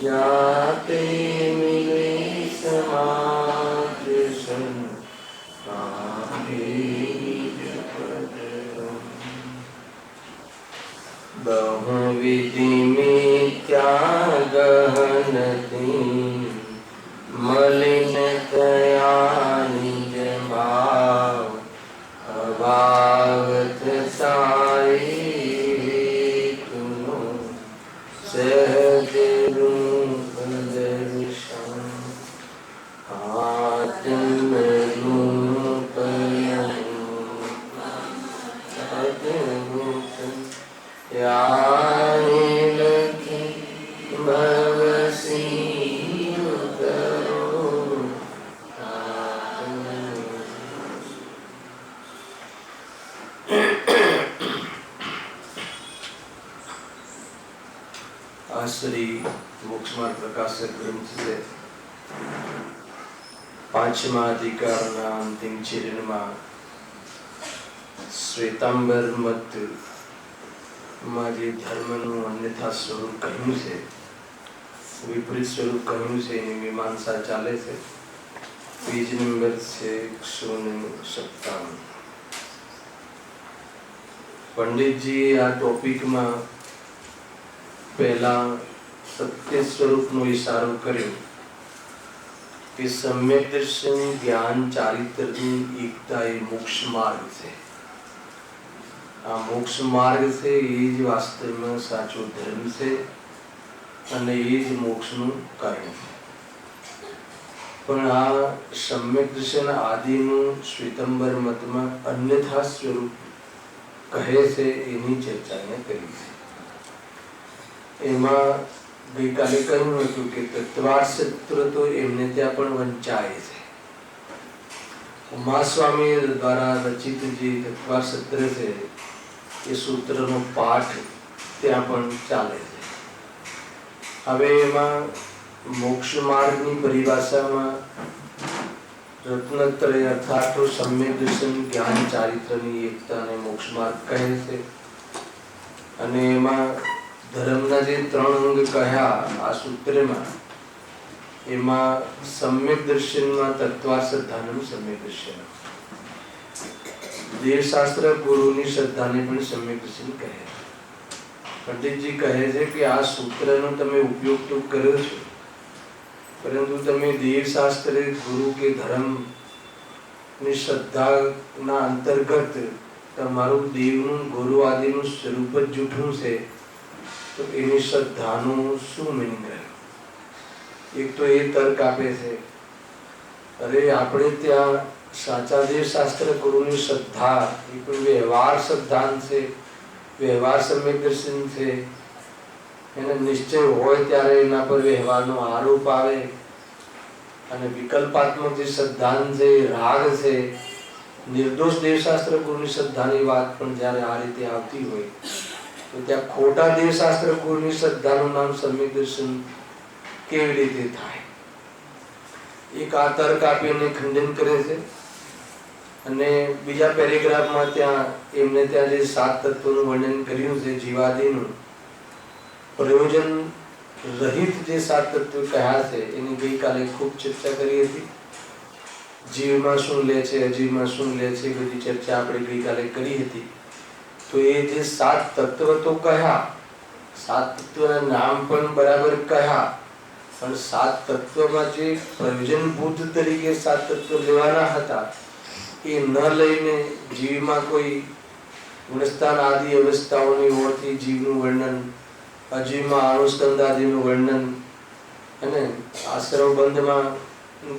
जाते मिले समाज सन बहुविधि मिथ्या गहनति मलिन तया निज भाव अभावत साई तुनो सहज रूप दर्शन आत्म रूप यानि लखि भव सिंह करो श्री मोक्षमार्ग प्रकाशक ग्रंथ से पांचमा अधिकार अंतिम चरण में श्वेतांबर मत धर्म अन्यथा स्वरूप कहूं से विपरीत स्वरूप कहूं से मीमांसा चाले से पेज नंबर 157 पंडित जी आ टॉपिक में पहला सत्य स्वरूप नो इशारो कर्यो कि सम्यक दर्शन ज्ञान चारित्र की एकता ए मोक्ष मार्ग से आ मोक्ष मार्ग से ये ज वास्तव में साचो धर्म से अने ये ज मोक्ष नु कारण पण आ सम्यक दर्शन आदि नु श्वेतांबर मत में अन्यथा स्वरूप कहे से एनी चर्चा ने करी है। एमा गई काले कहूं हतुं के तत्वार सत्र तो एमने त्या पण वंचाय छे। उमास्वामी द्वारा रचित जे तत्वार सत्र से ये सूत्र नो पाठ त्या पण चाले छे। हवे एमां मोक्ष मार्ग नी परिभाषा में रत्नत्रय अर्थात तो सम्यक दर्शन ज्ञान चारित्र नी एकता ने मोक्ष मार्ग कहे छे। अने एमां धर्मना जे त्रण अंग कह्या आ सूत्र में एमां सम्यक दर्शन में तत्वार श्रद्धानु सम्यक दर्शन देव शास्त्र गुरु नी श्रद्धा ने पण सम्यक दर्शन कहे। पंडित जी कहे छे कि आ सूत्र नो तमे उपयोग तो करो छो परंतु तमे देव शास्त्र गुरु के धर्म नी श्रद्धा ना अंतर्गत तमारू देव नु गुरु आदि नु स्वरूप ज जूठुं छे तो एनी श्रद्धानु शू मीनिंग है। एक तो ये तर्क आपे छे अरे आपणे त्या साचा देव शास्त्र गुरुनी श्रद्धा ए पण व्यवहार सिद्धांत से व्यवहार सम्यक दर्शन से एने निश्चय होय त्यारे एना पर व्यवहारनो आरोप आवे अने विकल्पात्मक जे सिद्धांत से राग से निर्दोष देव शास्त्र गुरुनी श्रद्धानी बात पण ज्यारे आ रीते आवती होय तो त्या खोटा देव शास्त्र गुरुनी श्रद्धाનું નામ सम्यक दर्शन કેવી રીતે થાય એક આ તર્ક આપીને ખંડન કરે છે અને બીજા પેરેગ્રાફમાં ત્યાં એમને ત્યાં જે સાત તત્વોનું વર્ણન કર્યું છે જીવાદિનું પ્રયોજન રહિત જે સાત તત્વ કહ્યા છે એની ગઈકાલે ખૂબ ચર્ચા કરી હતી। જીવમાં શું લે છે અજીવમાં શું લે છે બધી ચર્ચા આપણે ગઈકાલે કરી હતી। तो ये जे सात तत्व तो कहा सात तत्व ना नाम पण बराबर कहा पण सात तत्व में जे प्रयोजनभूत तरीके सात तत्व लेवाना हता ए न लईने जीव में कोई गुणस्थान आदि अवस्थाओनी ओळखी जीवનું वर्णन अजीव में अनुस्कंद आदिનું वर्णन अने आश्रम बंध में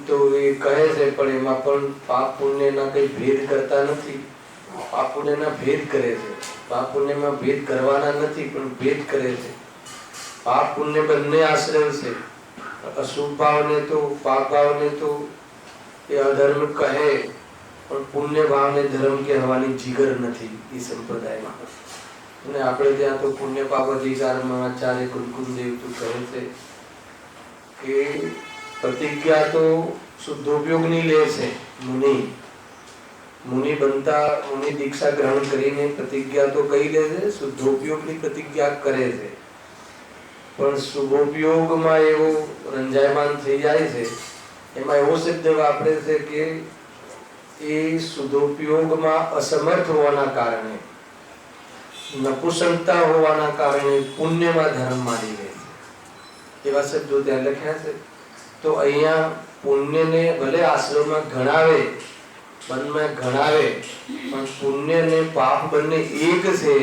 तो ये कहे छे पण एमां पण पाप पुण्य ना कई भेद करता नथी। पाप पुण्य ना भेद करे छे पाप पुण्य में भेद करवाना नहीं पण भेद करे छे। पाप पुण्य बंने आश्रय छे अशुभ भाव ने तो पाप भाव ने तो ये अधर्म कहे पण पुण्य भाव ने धर्म कहवानी जीगर नहीं ई संप्रदाय में अने आपणे त्यां तो पुण्य पाप अधिकार में आचार्य कुलकुल देव तो कहे छे કે પ્રતિજ્ઞા તો શુદ્ધોપયોગની લે છે મુનિ બનતા મુનિ દીક્ષા ગ્રહણ કરીને પ્રતિજ્ઞા તો કહી દે છે, શુદ્ધોપયોગની પ્રતિજ્ઞા કરે છે, પણ શુભોપયોગમાં એવો રંજાયમાન થઈ જાય છે, એમાં એવો શબ્દ વાપરે છે કે એ શુદ્ધોપયોગમાં અસમર્થ હોવાના કારણે, નપુસંકતા હોવાના કારણે પુણ્યમાં ધર્મ માની લે છે, એવા શબ્દો ત્યાં લખ્યા છે. તો અહીંયા પુણ્યને ભલે આશ્રમમાં ગણાવે, બંધમાં ગણાવે, પણ પુણ્ય ને પાપ બંને એક છે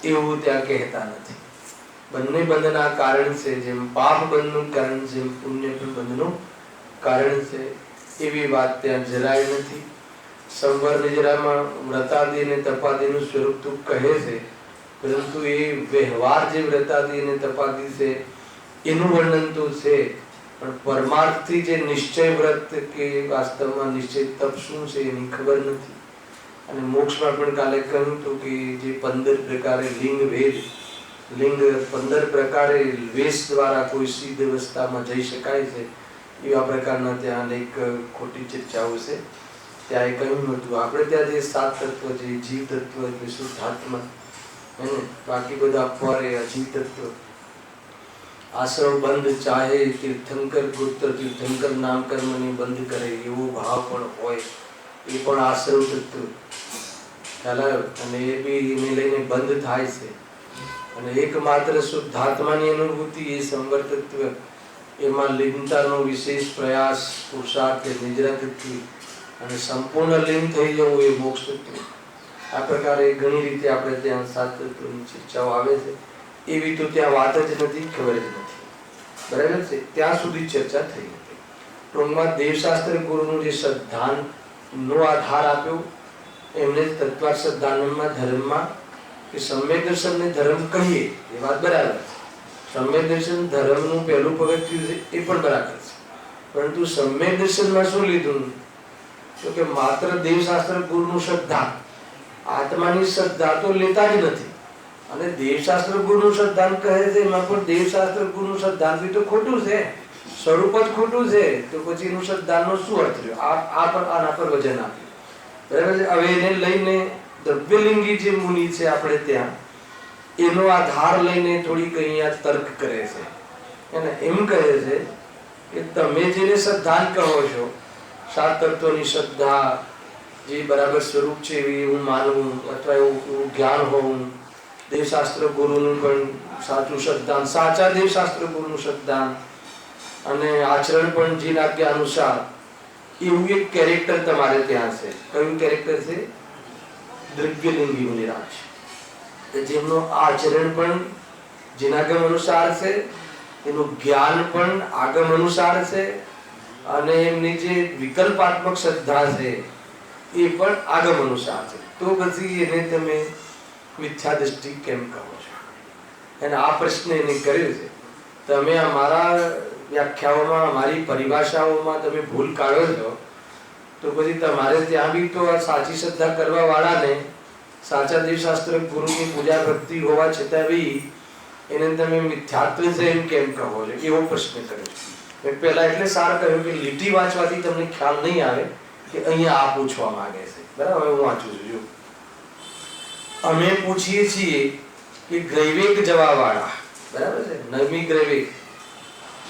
એવું ત્યાં કહેતા નથી. બંને બંધના કારણ છે, જેમ પાપ બંધનું કારણ છે પુણ્ય પણ બંધનું કારણ છે, એવી વાત ત્યાં જરાય નથી. સંવર નિજરામાં વ્રતાદિ અને તપાદિનું સ્વરૂપ તો કહે છે, પરંતુ એ વ્યવહાર જે વ્રતાદિ અને તપાદિ છે એનું વર્ણન તો છે, પણ પરમાર્થથી જે નિશ્ચય વ્રત કે વાસ્તવમાં નિશ્ચય તપ શું છે એની ખબર નથી. અને મોક્ષમાં પણ કાલે કહ્યું હતું કે જે 15 પ્રકારે લિંગ 15 પ્રકારે વેશ દ્વારા કોઈ સિદ્ધ અવસ્થામાં જઈ શકાય છે, એવા પ્રકારના ત્યાં અનેક ખોટી ચર્ચાઓ છે. ત્યાં એ કહ્યું હતું આપણે ત્યાં જે 7 તત્વ છે, જીવ તત્વ એટલે શુદ્ધાત્મા, બાકી બધા અપવારે અજીવ તત્વ, આશ્રમ બંધ ચાહે તીર્થંકર પુત્ર તીર્થંકર નામ કર્મને બંધ કરે એવો ભાવ પણ હોય, એ પણ આશ્રમ તત્વ ખ્યાલ આવ્યો, અને એ બી એને લઈને બંધ થાય છે. અને એકમાત્ર શુદ્ધાત્માની અનુભૂતિ એ સંવર તત્વ, એમાં લીનતાનો વિશેષ પ્રયાસ પુરુષાર્થ નિજરાથી અને સંપૂર્ણ લીન થઈ જવું એ મોક્ષ તત્વ. આ પ્રકારે ઘણી રીતે આપણે ત્યાં 7 તત્વની ચર્ચાઓ આવે છે, એવી તો ત્યાં વાત જ નથી, ખબર જ નથી, બરાબર છે. ત્યાં સુધી ચર્ચા થઈ હતી. ટૂંકમાં દેવશાસ્ત્ર ગુરુનું જે શ્રદ્ધાન નો આધાર આપ્યો, એમને તત્વાર્થ શ્રદ્ધાનમાં ધર્મમાં કે સમ્યક દર્શનને ધર્મ કહીએ એ વાત બરાબર છે. સમ્યક દર્શન ધર્મનું પહેલું પગથિયું છે, એ પણ બરાબર છે, પરંતુ સમ્યક દર્શનમાં શું લીધું તો કે માત્ર દેવશાસ્ત્ર ગુરુનું શ્રદ્ધા, આત્માની શ્રદ્ધા તો લેતા જ નથી. અને દેવશાસ્ત્ર ગુરુનું શ્રદ્ધાન કહે છે, એમાં પણ દેવશાસ્ત્ર ગુરુનું શ્રદ્ધાન બી તો ખોટું છે, સ્વરૂપ જ ખોટું છે, તો પછી એનું શ્રદ્ધાનનો શું અર્થ રહ્યો? આ પર આના પર વજન આપ્યું, બરાબર છે. હવે એને લઈને દ્રવ્યલિંગી જે મુનિ છે આપણે ત્યાં, એનો આધાર લઈને થોડીક અહીંયા તર્ક કરે છે, અને એમ કહે છે કે તમે જેને શ્રદ્ધાન કહો છો, 7 તત્વની શ્રદ્ધા જે બરાબર સ્વરૂપ છે એવી હું માનવું, અથવા એવું જ્ઞાન હોવું, દેવશાસ્ત્ર ગુરુનું પણ સાચું શ્રદ્ધાન, સાચા દેવશાસ્ત્ર ગુરુનું શ્રદ્ધાન, અને આચરણ પણ જીન આજ્ઞા અનુસાર, એવું એક કેરેક્ટર તમારે ત્યાં છે. કયું કેરેક્ટર છે? દ્રવ્યલિંગી મુનિરાજ, જેમનું આચરણ પણ જીનાગમ અનુસાર છે, એનું જ્ઞાન પણ આગમ અનુસાર છે, અને એમની જે વિકલ્પાત્મક શ્રદ્ધા છે એ પણ આગમ અનુસાર છે. તો પછી એને તમે મિથ્યા દ્રષ્ટિ કેમ કહો છો? અને આ પ્રશ્ન એને કર્યો છે. તમે અમારા વ્યાખ્યાઓમાં, અમારી પરિભાષાઓમાં તમે ભૂલ કાઢો છો, તો પછી તમારે ત્યાં બી તો આ સાચી શ્રદ્ધા કરવા વાળાને, સાચા દેવશાસ્ત્ર ગુરુની પૂજા ભક્તિ હોવા છતાં બી એને તમે મિથ્યાત્વ છે એમ કેમ કહો છો? એવો પ્રશ્ન કર્યો છે. મેં પહેલા એટલે સારું કહ્યું કે લીટી વાંચવાથી તમને ખ્યાલ નહીં આવે કે અહીંયા આ પૂછવા માંગે છે, બરાબર? હું વાંચું છું. અમે પૂછીએ છીએ કે ગ્રૈવેક જવા વાળા, બરાબર છે, નવમી ગ્રૈવેક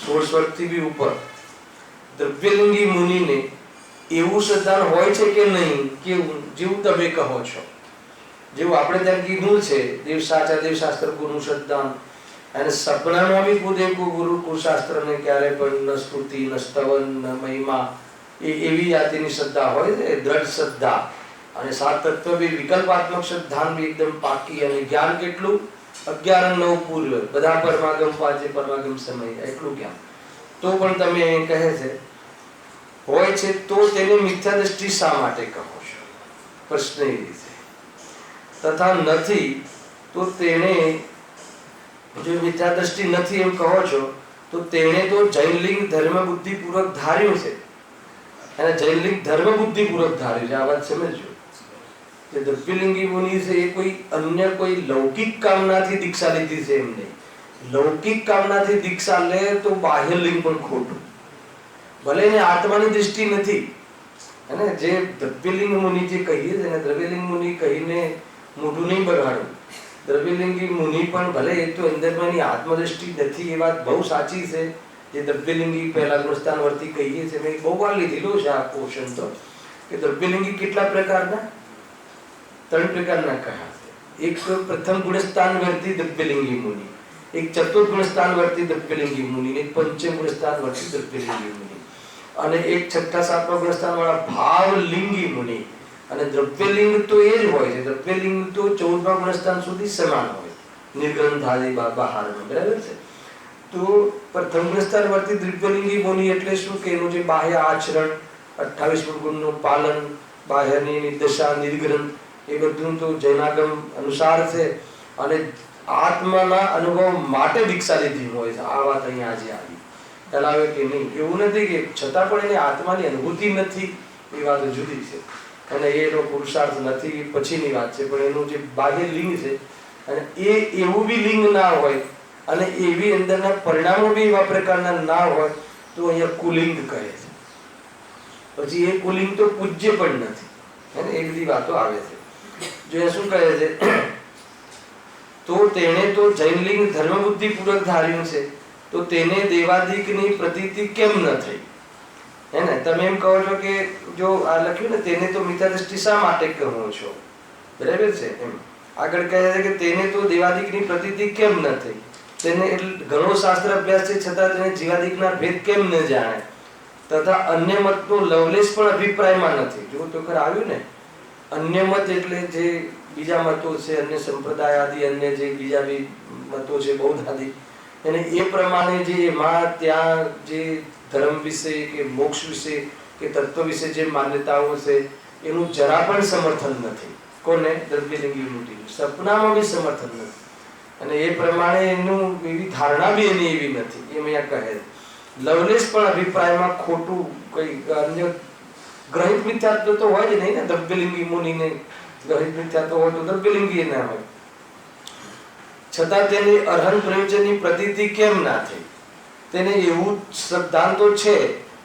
16 વર્ષથી બી ઉપર દ્રવ્યલિંગી મુનિને એવું શ્રદ્ધાન હોય છે કે નહીં, કેવું જેવું તમે કહો છો, જેવું આપણે ત્યાં કીધું છે સાચા દેવશાસ્ત્ર ગુરુનું શ્રદ્ધાન. અને સપનામાં બી ખુદ એક ગુરુ કુશાસ્ત્રને ક્યારે પણ ન સ્તુતિ, ન સ્તવન, ન મહિમા, એવી જાતિની શ્રદ્ધા હોય છે, દ્રઢ શ્રદ્ધા. અને 7 તત્વ બી વિકલ્પાત્મક શ્રદ્ધાન બી એકદમ પાકી, અને જ્ઞાન કેટલું? 11 અને 9 પૂર્વ, બધા પરમાગમ પાંચે પરમાગમ સમય, એટલું જ્ઞાન. તો પણ તમે કહે છે હોય છે, તો તેને મિથ્યા દ્રષ્ટિ શા માટે કહો છો? પ્રશ્ન એ છે. તથા નથી તો તેને, જો મિથ્યા દ્રષ્ટિ નથી એમ કહો છો, તો તેને તો જૈનલિંગ ધર્મ બુદ્ધિ પૂર્વક ધાર્યું છે, અને જૈનલિંગ ધર્મ બુદ્ધિ પૂર્વક ધાર્યું છે. આ વાત સમજો. જે દ્રવ્યલિંગી મુનિ છે એ કોઈ અન્ય કોઈ લૌકિક કામનાથી દીક્ષા લીધી છે એમ નહીં, લૌકિક કામનાથી દીક્ષા લે તો બાહ્ય લિંગ પણ ખોટું, ભલે એને આત્માની દૃષ્ટિ નથી. અને જે દ્રવ્યલિંગ મુનિ જે કહીએ છે ને, દ્રવ્યલિંગ મુનિ કહીને મોઢું નહીં બગાડવું. દ્રવ્યલિંગી મુનિ પણ ભલે એ તો અંદરમાં એની આત્મદ્રષ્ટિ નથી, એ વાત બહુ સાચી છે. જે દ્રવ્યલિંગી પહેલા ગુણસ્થાન વર્તી કહીએ છીએ, મેં બહુ વાર લીધેલો છે આ પોર્શન તો, કે દ્રવ્યલિંગી કેટલા પ્રકારના? 3 પ્રકારના કહ્યા છે. એક પ્રથમ ગુણસ્થાન વર્તી દ્રવ્યલિંગી મુનિ, એક ચતુર્થ ગુણસ્થાન વર્તી દ્રવ્યલિંગી મુનિ, એક પંચમ ગુણસ્થાન વર્તી દ્રવ્યલિંગી મુનિ, અને એક છઠ્ઠા સાતમા ગુણસ્થાન વાળા ભાવલિંગી મુનિ. અને દ્રવ્યલિંગ તો એ જ હોય છે, દ્રવ્યલિંગ તો 14મા ગુણસ્થાન સુધી સમાન હોય, નિર્ગ્રંથાદિ બહારનું, બરાબર છે. તો પ્રથમ ગુણસ્થાન વર્તી દ્રવ્યલિંગી મુનિ એટલે શું કે એનું જે બાહ્ય આચરણ, 28 ગુણનું પાલન, બાહ્યની દશા, નિર્ગ્રંથ, એ બધું તો જૈનાગમ અનુસાર છે. અને આત્માના અનુભવ માટે દીક્ષા લીધી હોય છે. આ વાત અહીંયા આજે આવી ચલાવે કે નહીં એવું નથી, કે છતાં પણ એને આત્માની અનુભૂતિ નથી, એ વાત જુદી છે. અને એનો પુરુષાર્થ નથી પછીની વાત છે. પણ એનું જે બાહ્ય લિંગ છે, અને એ એવું બી લિંગ ના હોય અને એવી અંદરના પરિણામો બી એવા પ્રકારના ના હોય તો અહીંયા કુલિંગ કહે છે. પછી એ કુલિંગ તો પૂજ્ય પણ નથી, અને એ બધી વાતો આવે છે. જો એ શું કહે છે, તો તેણે તો જૈનલિંગ ધર્મ બુદ્ધિ પૂર્વક ધાર્યું છે, તો તેને દેવાદિકની પ્રતીતિ કેમ ન થઈ? હે ને, તમે એમ કહો છો કે જો આ લખ્યું ને, તેને તો મિથ્યા દ્રષ્ટિ શા માટે કહો છો, બરાબર છે. એમ આગળ કહે છે કે તેને તો દેવાદિકની પ્રતીતિ કેમ ન થઈ, તેને ઘણો શાસ્ત્ર અભ્યાસ છે છતાં તેને જીવાદિકના ભેદ કેમ ન જાણે, તથા અન્ય મતનો લવલેશ પણ અભિપ્રાયમાં નથી. જો તો ખર આવ્યું ને, અન્ય મત એટલે જે બીજા મતો છે, અન્ય સંપ્રદાય આદિ, અન્ય જે બીજા બી મતો છે, બૌદ્ધ આદિ, અને એ પ્રમાણે જે એમાં ત્યાં જે ધર્મ વિશે કે મોક્ષ વિશે કે તત્વ વિશે જે માન્યતાઓ છે એનું જરા પણ સમર્થન નથી. કોને? દ્રવ્યલિંગી મુનિ. સપનામાં બી સમર્થન નથી, અને એ પ્રમાણે એનું એવી ધારણા બી એની એવી નથી. એમ અહીંયા કહે લવલેશ પણ અભિપ્રાયમાં ખોટું કઈ અન્ય ગ્રહિત મિથ્યાત્વ તો હોય જ નહીં ને. દ્રવ્યલિંગી મુનિને ગ્રહિત મિથ્યાત્વ હોય તો દ્રવ્યલિંગી ના હોય, છતાં તેની અર્હન પ્રયોજનની પ્રતીતિ કેમ ના થઈ? તેને એવું સિદ્ધાંતો છે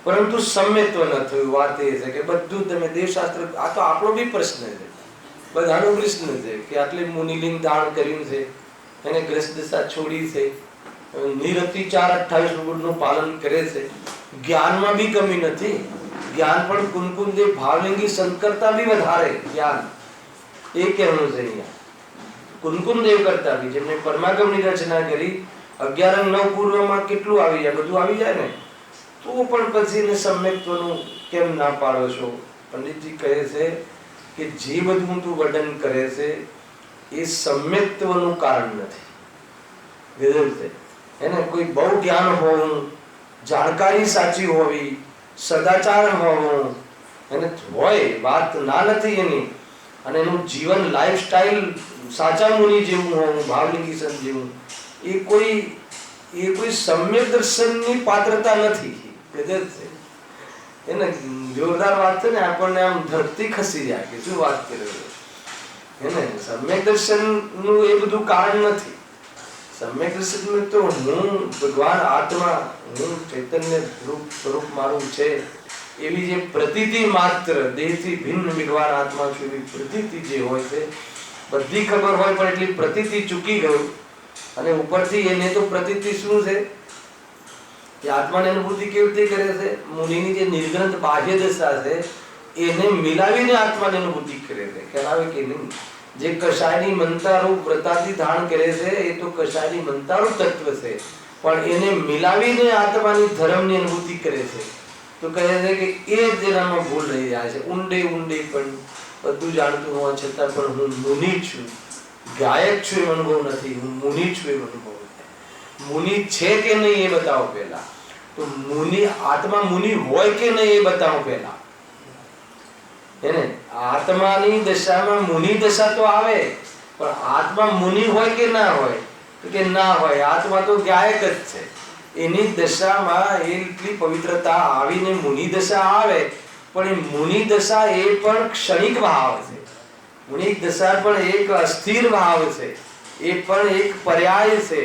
પરંતુ સમ્યત્વ ન થયું. વાત એ છે કે બધું તમે દેવશાસ્ત્ર, આ તો આપણો બી પ્રશ્ન છે, બધાનો પ્રશ્ન છે કે આટલી મુનિલિંગ દાન કર્યું છે, એને ગ્રસ્ત દશા છોડી છે, નિરતિચાર 28 ગુણનું પાલન કરે છે, જ્ઞાનમાં બી કમી નથી. જ્ઞાન પણ કુનકુનદેવ ભાવલિંગી સંત કરતા બી વધારે જ્ઞાન, એ કહેવાનું છે અહીંયા. કુનકુનદેવ કરતા બી, જેમને પરમાગમની રચના કરી, 11 અંગ 9 પૂર્વમાં કેટલું આવી જાય, બધું આવી જાય ને, તો પણ પછી એને સમ્યક્ત્વનું કેમ ના પાડો છો? પંડિતજી કહે છે કે જે બધું તું વર્ણન કરે છે એ સમ્યક્ત્વનું કારણ નથી. ગજબ છે. એને કોઈ બહુ જ્ઞાન હોવું, જાણકારી સાચી હોવી, સદાચાર હોવું, એને હોય વાત ના નથી એની, અને એનું જીવન લાઈફસ્ટાઈલ સાચા મુનિ જેવું હોવું, ભાવલિંગી સંત જેવું, એ કોઈ સમ્યક દર્શનની પાત્રતા નથી. ગજબ છે. એને જોરદાર વાત છે ને, આપણને આમ ધરતી ખસી જાય કે શું વાત કરે છે. એને સમ્યક દર્શન નું એ બધું કારણ નથી. સમ્યક દર્શન તો હું ભગવાન આત્મા, હું ચૈતન્ય રૂપ સ્વરૂપ મારું છે એવી જે પ્રતીતિ માત્ર, દેહથી ભિન્ન ભગવાન આત્મા છું એવી પ્રતીતિ જે હોય છે, બધી ખબર હોય પણ એટલી પ્રતીતિ ચૂકી ગયું. અને ઉપરથી એને તો પ્રતીતિ શું છે કે આત્માની અનુભૂતિ કેવી રીતે કરે છે? મુનિની જે નિર્ગ્રંથ બાહ્ય દશા છે એને મિલાવીને આત્માની અનુભૂતિ કરે છે. કહેવાય કે નહીં, જે કશાયની મંતારૂપ વ્રતાથી ધારણ કરે છે એ તો કશાયની મંતારૂપ તત્વ છે, પણ એને મિલાવીને આત્માની ધર્મની અનુભૂતિ કરે છે. તો કહે છે કે એ જેનામાં ભૂલ રહી જાય છે. ઊંડે ઊંડે પણ બધું જાણતું હોવા છતાં પણ હું મુનિ છું, ગાયક છું એમ અનુભવ નથી, હું મુનિ છું એમ અનુભવ. મુનિ છે કે નહીં એ બતાવો પહેલા, તો મુનિ આત્મા મુનિ હોય કે નહીં એ બતાવો પહેલા. એને આત્માની દશામાં મુનિ દશા તો આવે, પણ આત્મા મુનિ હોય કે ના હોય? તો કે ના હોય. આત્મા તો ગાયક જ છે. એની દશામાં એટલી પવિત્રતા આવીને મુનિ દશા આવે, પણ એ મુનિ દશા એ પણ ક્ષણિક ભાવ છે. મુનિ દશા પણ એક અસ્થિર ભાવ છે, એ પણ એક પર્યાય છે,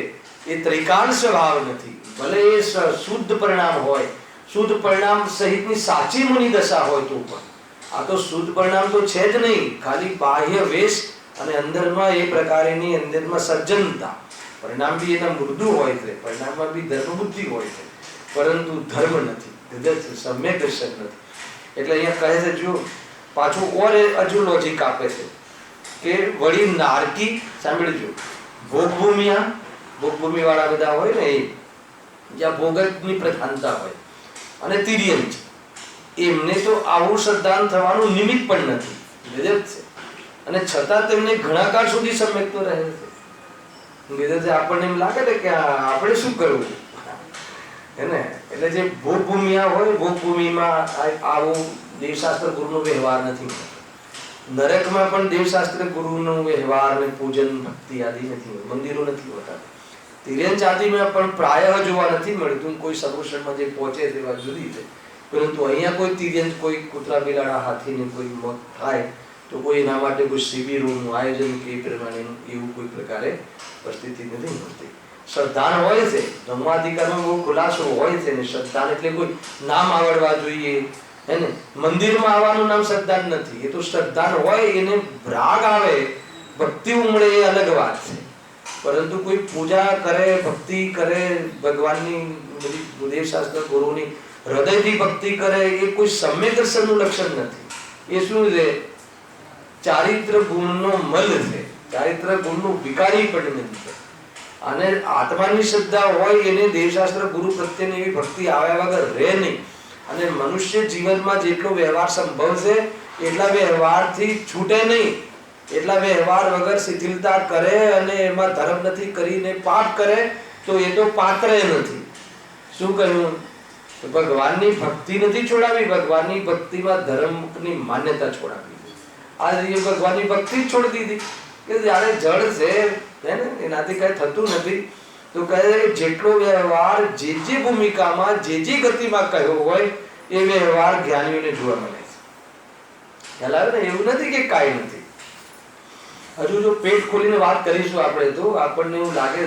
એ ત્રિકાળ સ્વભાવ નથી. ભલે એ શુદ્ધ પરિણામ હોય, શુદ્ધ પરિણામ સહિતની સાચી મુનિ દશા હોય તો પણ આ તો શુદ્ધ પરિણામ તો છે જ નહીં, ખાલી બાહ્ય વેશ અને અંદરમાં એ પ્રકારની અંદરમાં સજ્જનતા. પરિણામ બી એના મૃદુ હોય છે, પરિણામમાં બી ધર્મ બુદ્ધિ હોય છે, પરંતુ ધર્મ નથી, સમ્યક દર્શન નથી. એટલે અહીંયા કહે છે, જો પાછું ઓર હજુ લોજિક આપે છે કે વળી નારકી, સાંભળજો, ભોગભૂમિ વાળા બધા હોય ને, એ જ્યાં ભોગની પ્રધાનતા હોય, અને તિર્યંચ, એમને તો આવું શ્રદ્ધાન થવાનું નિમિત્ત પણ નથી, ગજબ છે. અને છતાં તેમને ઘણા કાળ સુધી સમ્યક તો રહે છે. આપણને એમ લાગે ને કે આપણે શું કરવું, હે ને? એટલે જે ભોગભૂમિયા હોય, ભોગભૂમિમાં આવો દેવશાસ્ત્ર ગુરુનો વ્યવહાર નથી મળતો. નરકમાં પણ દેવશાસ્ત્ર ગુરુનો વ્યવહાર ને પૂજન ભક્તિ આદિ નથી મળતું, મંદિરો નથી હોતા. તિર્યંચ આદિમાં પણ પ્રાય જોવા નથી મળતું. કોઈ સર્વોષણમાં જે પહોંચે તે વાત જુદી છે, પરંતુ અહીંયા કોઈ તિર્યંચ, કોઈ કૂતરા બિલાડા હાથીને કોઈ મોત થાય તો કોઈ એના માટે કોઈ શિબિરોનું આયોજન કે પ્રમાણેનું એવું કોઈ પ્રકારે પરિસ્થિતિ નથી મળતી. શ્રદ્ધાન હોય છે, ધર્માધિકારમાં બહુ ખુલાસો હોય છે ને. શ્રદ્ધાન એટલે કોઈ નામ આવડવા જોઈએ, હે ને? મંદિરમાં આવવાનું નામ શ્રદ્ધાન નથી. એ તો શ્રદ્ધાન હોય, એને રાગ આવે, ભક્તિ ઉમળે, એ અલગ વાત છે. પરંતુ કોઈ પૂજા કરે, ભક્તિ કરે, ભગવાનની બધી દેવશાસ્ત્ર ગુરુની હૃદયથી ભક્તિ કરે, એ કોઈ સમ્યક દર્શનનું લક્ષણ નથી. એ શું છે? ચારિત્ર ગુણનો મલ છે, ચારિત્ર ગુણનું વિકારી પણ નથી. અને આત્માની શ્રદ્ધા હોય, એને દેવશાસ્ત્ર ગુરુ પ્રત્યેની એવી ભક્તિ આવ્યા વગર રહે નહીં. અને મનુષ્ય જીવનમાં જેટલો વ્યવહાર સંભવ છે એટલા વ્યવહારથી છૂટે નહીં, એટલા વ્યવહાર વગર શિથિલતા કરે અને એમાં ધર્મ નથી કરીને પાપ કરે તો એ તો પાત્ર નથી. શું કહ્યું? ભગવાનની ભક્તિ નથી છોડાવી, ભગવાનની ભક્તિમાં ધર્મની માન્યતા છોડાવી. આ રીતે ભગવાનની ભક્તિ જ છોડી દીધી કે જ્યારે જળ છે, હે ને, એનાથી કઈ થતું નથી. તો કહે છે જેટલો વ્યવહાર જે ભૂમિકામાં જે ગતિમાં કહ્યો હોય એ વ્યવહાર જ્ઞાનીઓને જોવા મળે છે. ખ્યાલ આવે ને? એવું નથી કે કાંઈ નથી. હજુ જો પેટ ખોલીને વાત કરીશું આપણે તો આપણને એવું લાગે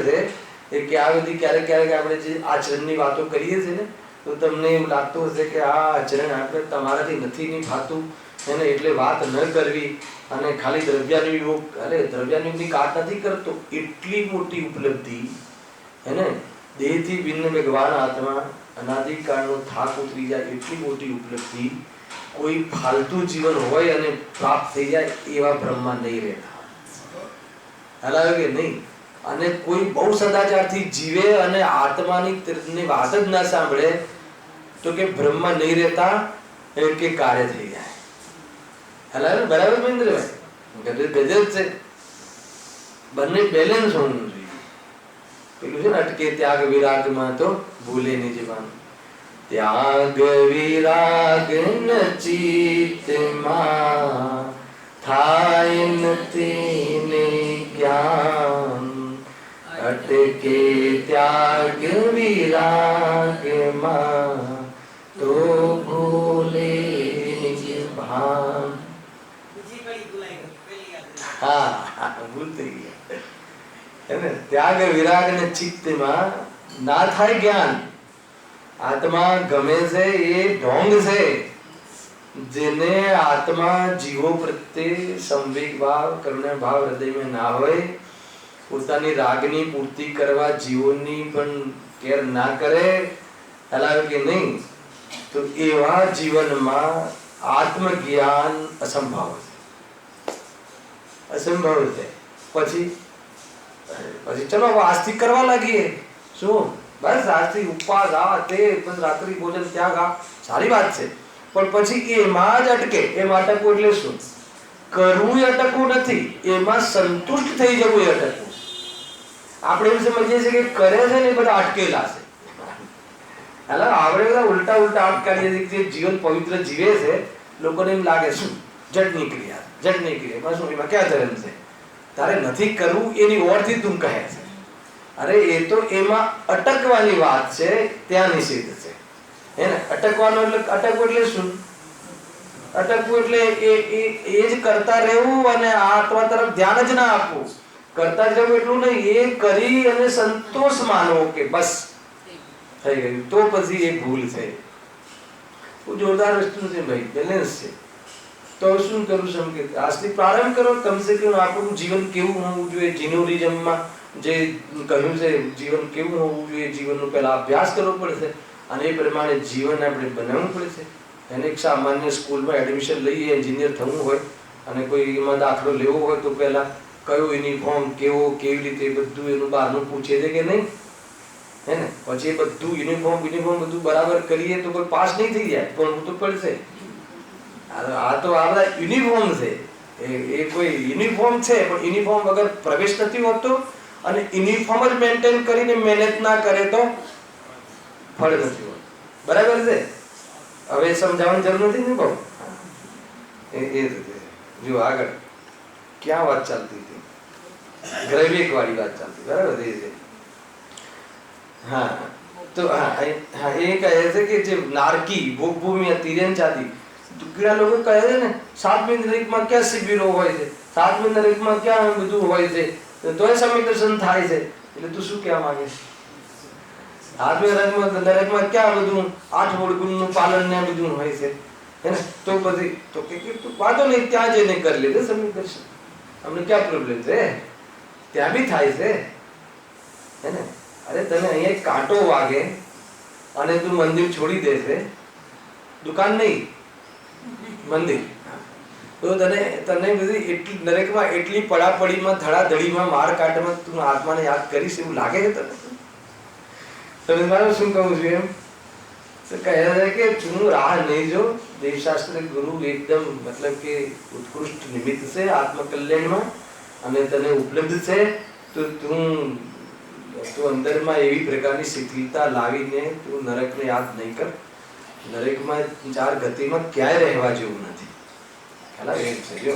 છે કે આ બધી ક્યારેક આપણે જે આચરણની વાતો કરીએ છીએ ને, તો તમને એવું લાગતું હશે કે આ આચરણ આપણે તમારાથી નથી નિભાતું, એને એટલે વાત ન કરવી. અને ખાલી દ્રવ્યાનુયોગ, અરે દ્રવ્યાનુયોગની કાટ નથી કરતો, એટલી મોટી ઉપલબ્ધિ, હે ને? દેહથી ભિન્ન ભગવાન આત્મા, અનાદિકાળનો થાક ઉતરી જાય, એટલી મોટી ઉપલબ્ધિ કોઈ ફાલતુ જીવન હોય અને પ્રાપ્ત થઈ જાય એવા બ્રહ્મમાં નહીં રહેતા. હલાવે કે નહીં? અને કોઈ બહુ સદાચારથી જીવે અને આત્માની વાત જ ના સાંભળે તો કે બ્રહ્મમાં નહીં રહેતા કે કાર્ય થઈ જાય. હલાવે બરાબર મહેન્દ્રભાઈ? ગજબ છે. બંને બેલેન્સ હોવું જોઈએ. પેલું છે ને, અટકે ત્યાગ વિરાગમાં તો ભૂલે ની જવાન. ત્યાગ વિરાગ ન ચિત્તમાં થાય નથી ને જ્ઞાન. અટકે ત્યાગ વિરાગમાં તો ભૂલે નિજ ભાન. હા, ભૂલ થઈ ગઈ. ત્યાગ વિરાગ ને ચિત્તમાં ના થાય જ્ઞાન. આત્મા ગમે છે એ ઢોંગ છે. જેને આત્મા જીવો પ્રત્યે સંવેગ ભાવ, કરુણા ભાવ હૃદયમાં ના હોય, પોતાની રાગની પૂર્તિ કરવા જીવોની પણ કેર ના કરે, હલાવે કે નહીં, તો એવા જીવનમાં આત્મજ્ઞાન અસંભવ છે. અસંભવ છે. પછી ચલો આજથી કરવા લાગીએ. શું? બસ આજથી ઉપવાસ, આ તે, બસ રાત્રિ ભોજન ત્યાગ, આ સારી વાત છે. પણ પછી એમાં જ અટકે. એમાં અટકવું એટલે શું? કરવું એ અટકવું નથી, એમાં સંતુષ્ટ થઈ જવું એ અટકવું. આપણે એમ સમજીએ છીએ કે કરે છે ને એ બધા અટકેલા છે. એટલે આપણે બધા ઉલટા અટકારીએ છીએ. જે જીવન પવિત્ર જીવે છે લોકોને એમ લાગે શું જટની ક્રિયા, એમાં શું, એમાં ક્યાં ધર્મ છે? તારે નથી કરવું એની ઓરથી તું કહે છે. અરે એ તો એમાં અટકવાની વાત છે, ત્યાં નિષેધ છે, હે ને? અટકવાનું એટલે અટકવું એટલે શું? અટકવું એટલે એ જ કરતા રહેવું અને આત્મા તરફ ધ્યાન જ ના આપવું. કરતા જવું એટલું નહીં, એ કરી અને સંતોષ માનવો કે બસ થઈ ગયું, તો પછી એ ભૂલ છે. જોરદાર વસ્તુ છે ભાઈ, બેલેન્સ છે. તો શું કરું છું કે આજથી પ્રારંભ કરો. કમસે કમ આપણું જીવન કેવું હોવું જોઈએ, જીનોરિઝમમાં જે કહ્યું છે જીવન કેવું હોવું જોઈએ, જીવનનો પહેલા અભ્યાસ કરવો પડશે અને એ પ્રમાણે જીવન આપણે બનાવવું પડશે. એને એક સામાન્ય સ્કૂલમાં એડમિશન લઈએ, એન્જિનિયર થવું હોય અને કોઈ એમાં દાખલો લેવો હોય તો પહેલા કયો યુનિફોર્મ કેવો, કેવી રીતે બધું એનું બહારનું પૂછે છે કે નહીં, હે ને? પછી બધું યુનિફોર્મ બધું બરાબર કરીએ તો કોઈ પાસ નહીં થઈ જાય, પણ તો પડશે. આ તો આ બધા યુનિફોર્મ છે, એ કોઈ યુનિફોર્મ છે પણ યુનિફોર્મ વગર પ્રવેશ નથી હોતો, અને યુનિફોર્મ જ મેન્ટેન કરીને મહેનત ના કરે તો ફળ નથી હોતું. બરાબર છે? હવે સમજાવવાની જરૂર નથી ને બહુ. એ રીતે જો આગળ ક્યાં વાત ચાલતી હતી? ગ્રહવેગ વાળી વાત ચાલતી, બરાબર છે? હા, તો હા એ કહે છે કે જે નારકી ભોગભૂમિ તિર્યંચાદી કેટલા લોકો કહે છે ને 7મી નરકમાં ક્યાં શિબિરો હોય છે, 7મી નરકમાં ક્યાં બધું હોય છે, તોય સમ્યક દર્શન થાય છે. એટલે તું શું કહેવા માંગે છે? 7મી નરકમાં ક્યાં બધું 8 ગુણનું પાલન ને બધું હોય છે, હે ને? તો પછી તો કે તું વાંધો નહીં, ત્યાં જઈને કરી લેજે સમ્યક દર્શન, અમને ક્યાં પ્રોબ્લેમ છે? ત્યાં બી થાય છે, હે ને? અરે તને અહીંયા એક કાંટો વાગે અને તું મંદિર છોડી દેશે, દુકાન નહીં મંદિર, તો તને બધી એટલી નરકમાં એટલી પડાપડીમાં ધડાધડીમાં માર કાટમાં તું આત્માને યાદ કરીશ એવું લાગે છે તને? તમે મારું શું કહું છું એમ તો કહે છે કે તું રાહ નહીં જો. દેવશાસ્ત્ર ગુરુ એકદમ મતલબ કે ઉત્કૃષ્ટ નિમિત્ત છે આત્મકલ્યાણમાં અને તને ઉપલબ્ધ છે. તો તું અંદરમાં એવી પ્રકારની શિથિલતા લાવીને તું નરકને યાદ નહીં કર. નરકમાં 4 ગતિમાં ક્યાંય રહેવા જેવું નથી. ખ્યાલ આવે એમ છે જો.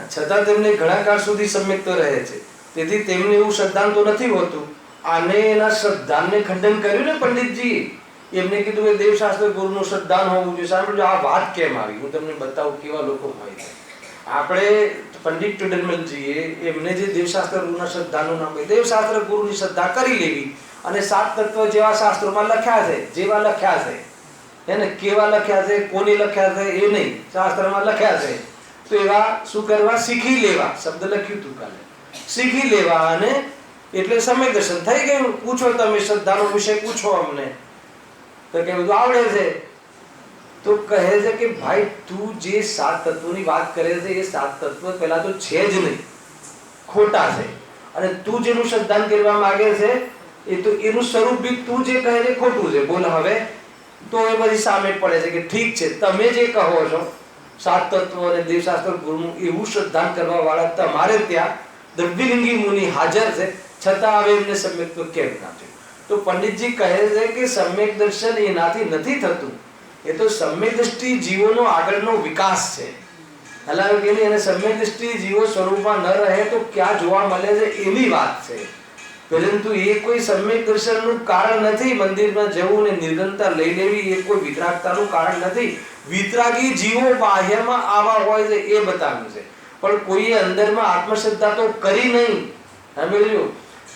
છતાં તેમને ઘણા કાળ સુધી સમ્યક્ત રહે છે. તેથી તેમને એવું શ્રદ્ધાન તો નથી હોતું. આને એના શ્રદ્ધાનને ખંડન કર્યું ને પંડિતજી. એમને કીધું કે દેવશાસ્ત્ર ગુરુનું શ્રદ્ધાન હોવું જોઈએ. સાંભળજો આ વાત કેમ આવી, હું તમને બતાવું કેવા લોકો હોય છે. આપણે પંડિત ટુડરમલજીએ એમને જે દેવશાસ્ત્ર ગુરુના શ્રદ્ધાનું નામ કહ્યું, દેવશાસ્ત્ર ગુરુની શ્રદ્ધા કરી લેવી અને 7 તત્વ જેવા શાસ્ત્રોમાં લખ્યા છે, જેવા લખ્યા છે, એને કેવા લખ્યા છે, કોને લખ્યા છે એ નહીં, શાસ્ત્રમાં લખ્યા છે, તો એવા શું કરવા? શીખી લેવા. શબ્દ લખ્યું તું કાલે, શીખી લેવા. અને એટલે સમ્યક દર્શન થઈ ગયું. પૂછો તમે શ્રદ્ધાનો વિષય પૂછો અમને, તો કે બધું આવડે છે. તો કહે છે કે ભાઈ તું જે 7 તત્વોની વાત કરે છે એ 7 તત્વ પહેલા તો છે જ નહીં, ખોટા છે. અને તું જેનું શ્રદ્ધાન કરવા માંગે છે એ તો એનું સ્વરૂપ બી તું જે કહે છે ખોટું છે. બોલ હવે તો એ બધી સામે પડે છે કે ઠીક છે, તમે જે કહો છો 7 તત્વો અને દેવશાસ્ત્ર ગુરુનું એવું શ્રદ્ધાન કરવા વાળા તમારે ત્યાં દ્રવ્યલિંગી મુનિ હાજર છે, છતાં હવે એમને સમ્યક કેમ ના થયું? તો પંડિતજી કહે છે કે સમ્યક દર્શન એનાથી નથી થતું, એ તો સમ્યક દ્રષ્ટિ જીવોનો આગળનો વિકાસ છે. હલાવે કે નહીં, અને સમ્યક દ્રષ્ટિ જીવો સ્વરૂપમાં ન રહે તો ક્યાં જોવા મળે છે એની વાત છે. પરંતુ એ કોઈ સમ્યક દર્શનનું કારણ નથી. મંદિરમાં જવું ને નિર્જનતા લઈ લેવી એ કોઈ વિતરાગતાનું કારણ નથી. વિતરાગી જીવો બાહ્યમાં આવા હોય છે એ બતાવ્યું છે, પણ કોઈએ અંદરમાં આત્મશ્રદ્ધા તો કરી નહીં. સમજો?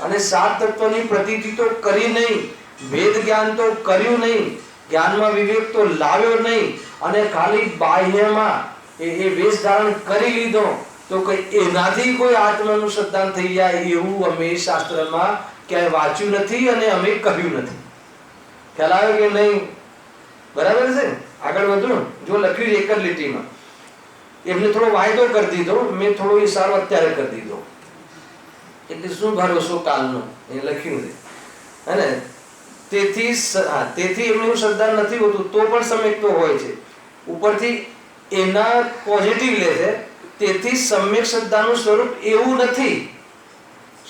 અને 7 તત્વની પ્રતીતિ તો કરી નહીં, વેદ જ્ઞાન તો કર્યું નહીં, જ્ઞાનમાં વિવેક તો લાવ્યો નહીં, અને ખાલી બાહ્યમાં એ વેશ ધારણ કરી લીધો તો કઈ એનાથી કોઈ આત્માનું શ્રદ્ધાન થઈ જાય એવું અમે શાસ્ત્રમાં ક્યાંય વાંચ્યું નથી અને અમે કહ્યું નથી. ખ્યાલ આવ્યો કે નહીં? બરાબર છે? આગળ વધુ જો લખ્યું એક જ લીટીમાં, એમને થોડો વાયદો કરી દીધો, મેં થોડો ઈશારો અત્યારે કરી દીધો. એટલે શું ભરોસો કાલનો એ લખ્યું છે, હે ને? તેથી એમનું શ્રદ્ધા નથી હોતું તો પણ સમ્યક તો હોય છે. ઉપરથી એના પોઝિટિવ લે છે. તેથી સમ્યક શ્રદ્ધાનું સ્વરૂપ એવું નથી.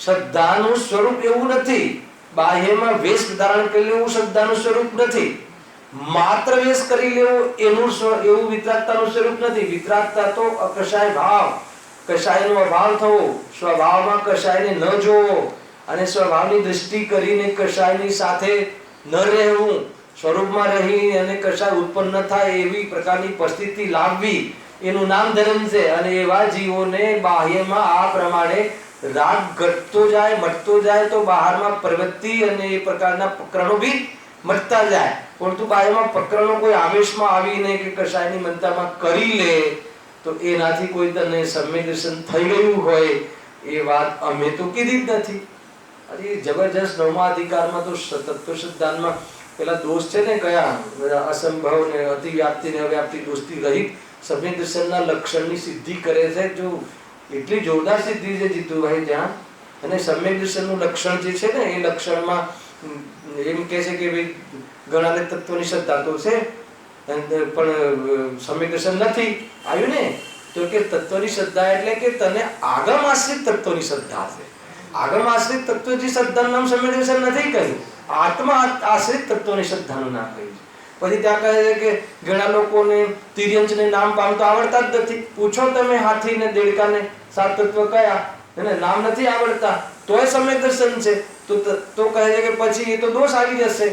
શ્રદ્ધાનું સ્વરૂપ એવું નથી. બાહ્યમાં વેશ ધારણ કરી લેવું શ્રદ્ધાનું સ્વરૂપ નથી. માત્ર વેશ કરી લેવો એનું એવું વિતરાગતાનું સ્વરૂપ નથી. વિતરાગતા તો અકશાય ભાવ, કશાયનો અભાવ થવો, સ્વભાવમાં કશાયને ન જોવો અને સ્વભાવની દૃષ્ટિ કરીને કશાયની સાથે ન રહેવું, સ્વરૂપમાં રહી અને કશાય ઉત્પન્ન ન થાય એવી પ્રકારની પરિસ્થિતિ લાવવી, એનું નામ ધર્મ છે. અને એવા જીવોને બાહ્યમાં આ પ્રમાણે રાગ ઘટતો જાય, મટતો જાય, તો બહારમાં પ્રવૃત્તિ અને એ પ્રકારના પ્રકરણો બી મટતા જાય. પરંતુ બાહ્યમાં પ્રકરણો કોઈ આવેશમાં આવીને કે કશાયની મનતામાં કરી લે તો એનાથી કોઈ તને સમ્યક દર્શન થઈ ગયું હોય એ વાત અમે તો કીધી જ નથી. અરે જબરજસ્ત નવમા અધિકારમાં તો તત્વ સિદ્ધાંતમાં પેલા દોષ છે ને કયા અસંભવ ને અતિવ્યાપ્તિ ને અવ્યાપ્તિ દોષથી રહિત સમ્યક દર્શનના લક્ષણની સિદ્ધિ કરે છે. જો એટલી જોરદાર સિદ્ધિ છે જીતુભાઈ ત્યાં. અને સમ્યક દર્શનનું લક્ષણ જે છે ને એ લક્ષણમાં એમ કહે છે કે ભાઈ ઘણાને તત્વની શ્રદ્ધા તો છે પણ સમ્યક દર્શન નથી આવ્યું ને, તો કે તત્વની શ્રદ્ધા એટલે કે તને આગમ આશ્રિત તત્વની શ્રદ્ધા છે. આગમ આશ્રિત તત્વની શ્રદ્ધાનું નામ સમ્યક દર્શન નથી કહ્યું, આત્મા આશ્રિત તત્વની શ્રદ્ધાનું નામ કહ્યું. પછી ત્યાં કહે છે કે ઘણા લોકોને તિર્યંચને નામ પામતા આવડતા જ નથી. પૂછો તમે હાથીને દેડકાને સાત તત્વ કયા, એને નામ નથી આવડતા તોય સમ્યક દર્શન છે. તો કહે છે કે પછી એ તો દોષ આવી જશે.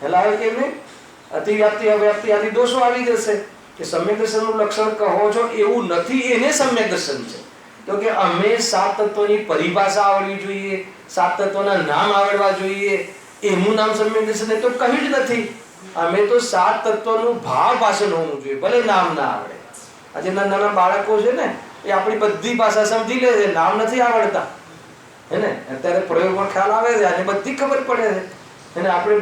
હેલા કેમ નહીં, અતિવ્યાપ્તિ અવ્યાપ્તિ આદિ દોષો આવી જશે. કે સમ્યક દર્શનનું લક્ષણ કહો છો એવું નથી, એને સમ્યક દર્શન છે. તો કે અમે સાત તત્વની પરિભાષા આવડવી જોઈએ, સાત તત્વના નામ આવડવા જોઈએ, એનું નામ સમ્યક દર્શન તો કહ્યું જ નથી. અમે તો સાત તત્વનું ભાવ ભાષણ હોવું જોઈએ, ભલે નામ ના આવડે. આજે નાના બાળકો છે ને એ આપણી બધી ભાષા સમજી લે છે, નામ નથી આવડતા હે ને. અત્યારે પ્રયોગમાં ખ્યાલ આવે છે અને બધી ખબર પડે છે એને. આપણે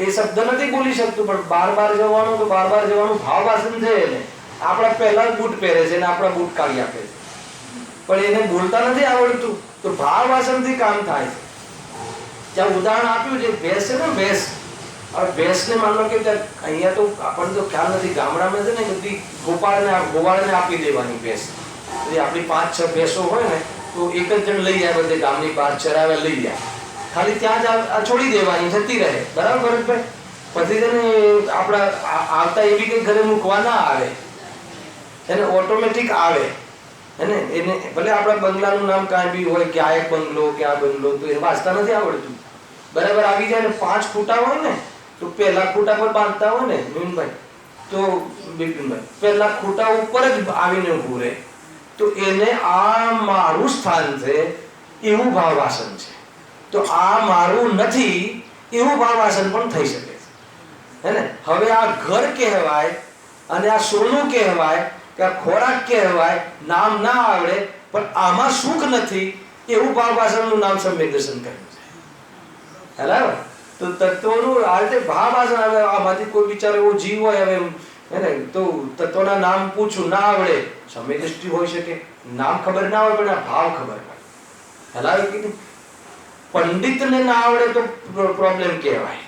એ શબ્દ નથી બોલી શકતું પણ બાર જવાનું તો બાર જવાનું ભાવ ભાષણ છે એને. આપણા પહેલા બૂટ પહેરે છે ને આપણા બૂટ કાઢી આપે છે પણ એને બોલતા નથી આવડતું, તો ભાવ ભાષણથી કામ થાય છે. જ્યાં ઉદાહરણ આપ્યું છે ભેંસ છે ને, ભેંસ. હવે ભેંસને માનો કે અહીંયા તો આપણને તો ખ્યાલ નથી, ગામડામાં છે ને બધી ગોવાળને આપી દેવાની ભેંસ. આપણી 5-6 ભેંસો હોય ને તો એક જ જણ લઈ જાય, બધે ગામની બહાર ચરાવે લઈ જાય, ખાલી ત્યાં જ છોડી દેવાની, જતી રહે. બરાબર ભરતભાઈ? પછી છે ને આપણા આવતા એવી કઈ ઘરે મૂકવા ના આવે, એને ઓટોમેટિક આવે એને. એને ભલે આપણા બંગલાનું નામ કાંઈ બી હોય કે આ એક બંગલો કે આ બંગલો, તો એ વાંચતા નથી આવડતું. બરાબર આવી જાય ને 5 ખૂટા હોય ને તો પહેલા ખૂટા પર બાંધતા હોય ને મીનભાઈ, તો બિપિનભાઈ પહેલા ખૂટા ઉપર જ આવીને ઊભું રહે, તો એને આ મારું સ્થાન છે એવું ભાવાસન છે. તો આ મારું નથી એવું ભાવાસન પણ થઈ શકે છે હે ને. હવે આ ઘર કહેવાય અને આ સોનું કહેવાય કે આ ખોરાક કહેવાય, નામ ના આવડે પણ આમાં સુખ નથી એવું ભાવાસનનું નામ સમ્યક દર્શન કહ્યું છે. બરાબર? તો તત્વોનું આ રીતે ભાવાસન આવે. આમાંથી કોઈ બિચારો એવો જીવ હોય હવે હે ને, તો તત્વના નામ પૂછું ના આવડે, સમ્યક દૃષ્ટિ હોઈ શકે, નામ ખબર ના હોય પણ આ ભાવ ખબર પડે. હલાવે કીધું પંડિતને ના આવડે તો પ્રોબ્લેમ કહેવાય.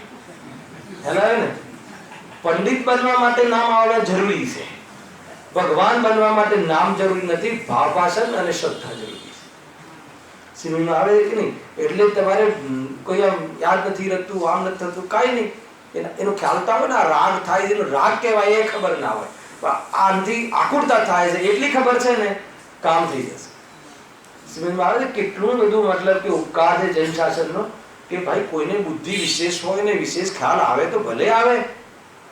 હલાવે ને, પંડિત બનવા માટે નામ આવડવા જરૂરી છે, ભગવાન બનવા માટે નામ જરૂરી નથી, ભાવાસન અને શ્રદ્ધા જરૂરી છે. સિનેમા આવે કે નહીં એટલે તમારે કોઈ આમ યાદ નથી રહેતું, આમ નથી થતું, કાંઈ નહીં. એનો ખ્યાલ તો આવે ને, આ રાગ થાય છે, રાગ કહેવાય એ ખબર ના હોય, પણ આનાથી આકુરતા થાય છે એટલી ખબર છે ને, કામ થઈ જશે. સમજમાં આવે છે કેટલું બધું મતલબ કે ઉપકાર છે જૈન શાસનનો કે ભાઈ કોઈને બુદ્ધિ વિશેષ હોય ને વિશેષ ખ્યાલ આવે તો ભલે આવે,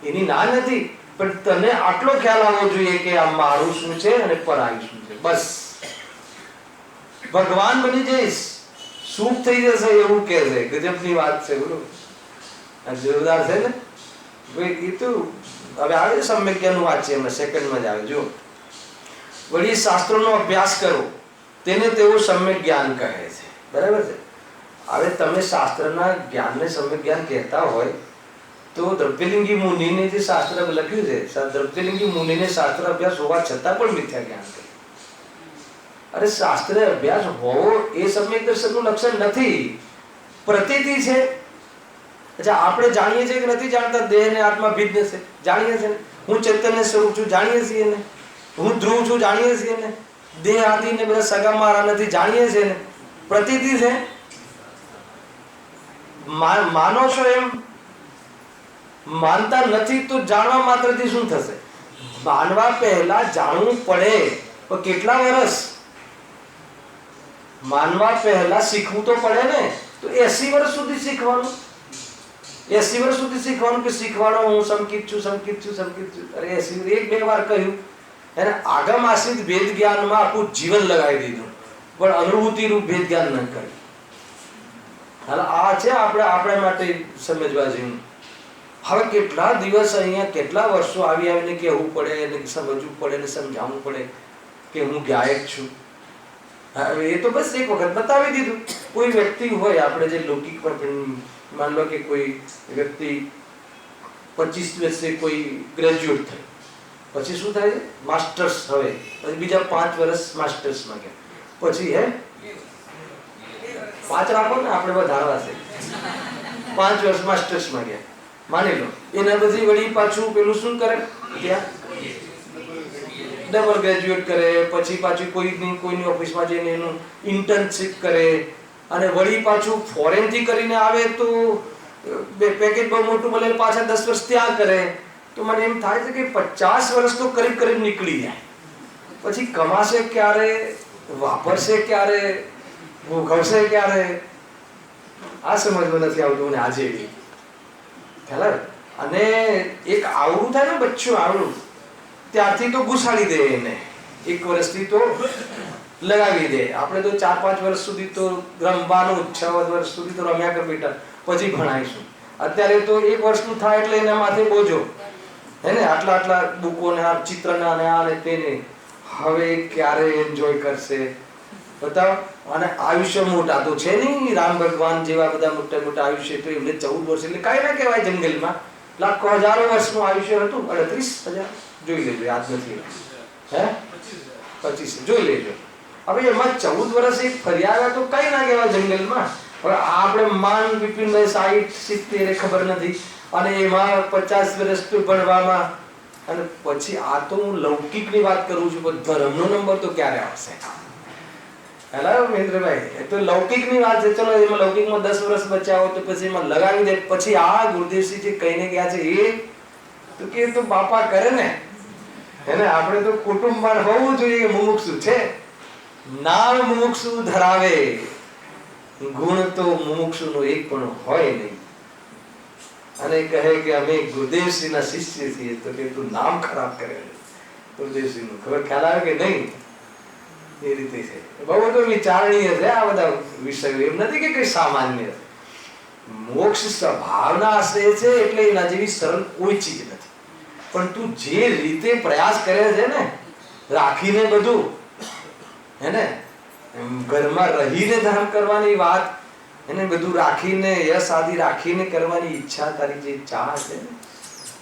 એની ના નથી, પણ તને આટલો ખ્યાલ આવવો જોઈએ કે આ મારું શું છે અને પરાયું શું છે. બસ ભગવાન બની જઈશ, સુખ થઈ જશે એવું કહે છે. ગજબની વાત છે બોલો, જોરદાર છે ને ભાઈ. એ તો હવે આવે છે સમ્યક જ્ઞાનનું વાત છે, એમાં સેકન્ડમાં જ આવે. જો વળી શાસ્ત્રોનો અભ્યાસ કરો તેને તેઓ સમ્યક જ્ઞાન કહે છે. બરાબર છે? હવે તમે શાસ્ત્રના જ્ઞાનને સમ્યક જ્ઞાન કહેતા હોય તો દ્રવ્યલિંગી મુનિને જે શાસ્ત્ર લખ્યું છે, દ્રવ્યલિંગી મુનિને શાસ્ત્ર અભ્યાસ હોવા છતાં પણ મિથ્યા જ્ઞાન કહે. અરે શાસ્ત્ર અભ્યાસ હોવો એ સમ્યક દર્શનનું લક્ષણ નથી, પ્રતીતિ છે. અચ્છા આપણે જાણીએ છીએ કે નથી જાણતા દેહ ને આત્મા ભિન્ન છે? જાણીએ છીએ. હું ચૈતન્ય સ્વરૂપ છું, જાણીએ છીએ ને. હું ધ્રુવ છું, જાણીએ છીએ ને. દેહ આદિ ને બધા સગા મારા નથી, જાણીએ છીએ ને. પ્રતીતિ છે. માનો છો એમ માનતા નથી તો જાણવા માત્રથી શું થશે? માનવા પહેલા જાણવું પડે. પણ કેટલા વર્ષ? માનવા પહેલા શીખવું તો પડે ને. તો 80 વર્ષ સુધી શીખવાનું, 80 વર્ષ સુધી શીખવાનું કે શીખવાડો હું સંકિત છું, સંકિત છું, સંકિત છું. અરે 80 1-2 વાર કહ્યું એને આગમ આશ્રિત ભેદ જ્ઞાનમાં આખું જીવન લગાવી દીધું, પણ અનુભૂતિ રૂપ ભેદ જ્ઞાન ન કર્યું. હાલ આ છે આપણા માટે સમજવા જેવું. હવે કેટલા દિવસ અહીંયા કેટલા વર્ષો આવીને કહેવું પડે અને સમજવું પડે ને સમજાવવું પડે કે હું ગાયક છું. હવે એ તો બસ એક વખત બતાવી દીધું. કોઈ વ્યક્તિ હોય, આપણે જે લૌકિક પણ માન લો કે કોઈ વ્યક્તિ 25 વર્ષે કોઈ ગ્રેજ્યુએટ થાય, પછી શું થાય? માસ્ટર્સ. હવે પછી બીજા 5 વર્ષ માસ્ટર્સમાં ગયા, પછી 5 રાખો ને, આપણે વધારવા છે. 5 વર્ષ માસ્ટર્સમાં ગયા માની લો, એના પછી વળી પાછું પેલું શું કરે? ત્યાં ડબલ ગ્રેજ્યુએટ કરે, પછી પાછું કોઈની ઓફિસમાં જઈને એનું ઇન્ટર્નશિપ કરે, અને વળી પાછું ફોરેન થી કરીને આવે તો પેકેજ બહુ મોટું મળે, પાછા 10 વર્ષ ત્યાં કરે. તો મને એમ થાય છે કે 50 વર્ષ તો કરીબ કરીબ નીકળી જાય. પછી કમાશે ક્યારે? વાપરશે ક્યારે? ભોગવશે ક્યારે? આ સમજમાં નથી આવતું મને આજે. ખ્યાલ? અને એક આવડું થાય ને બચ્ચું, આવડું ત્યારથી તો ઘુસાડી દે એને, 1 વર્ષથી તો લગાવી દે. આપણે તો 4-5 વર્ષ સુધી તો રમવાનું, 6 વર્ષ સુધી તો રમ્યા કર બેટા, પછી ભણાવીશું. અત્યારે તો 1 વર્ષનું થાય એટલે એના માથે બોજો, હે ને? આટલા બુકો ને આ ચિત્રના ને આ ને તેને. હવે ક્યારે એન્જોય કરશે બતાવો? અને આયુષ્ય મોટા તો છે નહીં, રામ ભગવાન જેવા બધા મોટા મોટા આયુષ્ય, તો એમને 14 વર્ષ એટલે કાંઈ ના કહેવાય. જંગલમાં લાખો હજારો વર્ષનું આયુષ્ય હતું. 38,000 જોઈ લેજો, યાદ નથી. હે 25 જોઈ લેજો. હવે એમાં 14 વર્ષ એક ફરી આવ્યા તો કઈ ના કહેવાય જંગલમાં. હવે આપણે માન વિપિનભાઈ 60-70 ખબર નથી, અને એમાં 50 વર્ષ તો ભણવામાં. અને પછી આ તો હું લૌકિકની વાત કરું છું, પણ ધર્મનો નંબર તો ક્યારે આવશે? હેલો મહેન્દ્રભાઈ, એ તો લૌકિકની વાત છે. ચલો એમાં લૌકિકમાં 10 વર્ષ બચાવો તો પછી એમાં લગાવી દે. પછી આ ગુરુદેવસિંહ જે કહીને ગયા છે એ તો કે તો બાપા કરે ને, એને આપણે તો કુટુંબમાં હોવું જોઈએ કે મુમુક્ષુ છે. નામ મુમુક્ષુ ધરાવે, ગુણ તો મુમુક્ષુનો એક પણ હોય નહીં. અને કહે કે અમે ગુરુદેવસિંહના શિષ્ય છીએ, તો કે તું નામ ખરાબ કરે ગુરુદેવસિંહનું. ખબર ખ્યાલ આવે કે નહીં? એ રીતે છે. બહુ બધું વિચારણીય છે આ બધા વિષયો. એમ નથી કે કઈ સામાન્ય. મોક્ષ સ્વભાવના આશ્રય છે, એટલે એના જેવી સરળ કોઈ ચીજ નથી. પણ તું જે રીતે પ્રયાસ કરે છે ને, રાખીને બધું, હે ને, ઘરમાં રહીને ધર્મ કરવાની વાત, એને બધું રાખીને યશ આદિ રાખીને કરવાની ઈચ્છા, તારી જે ચાહ છે ને,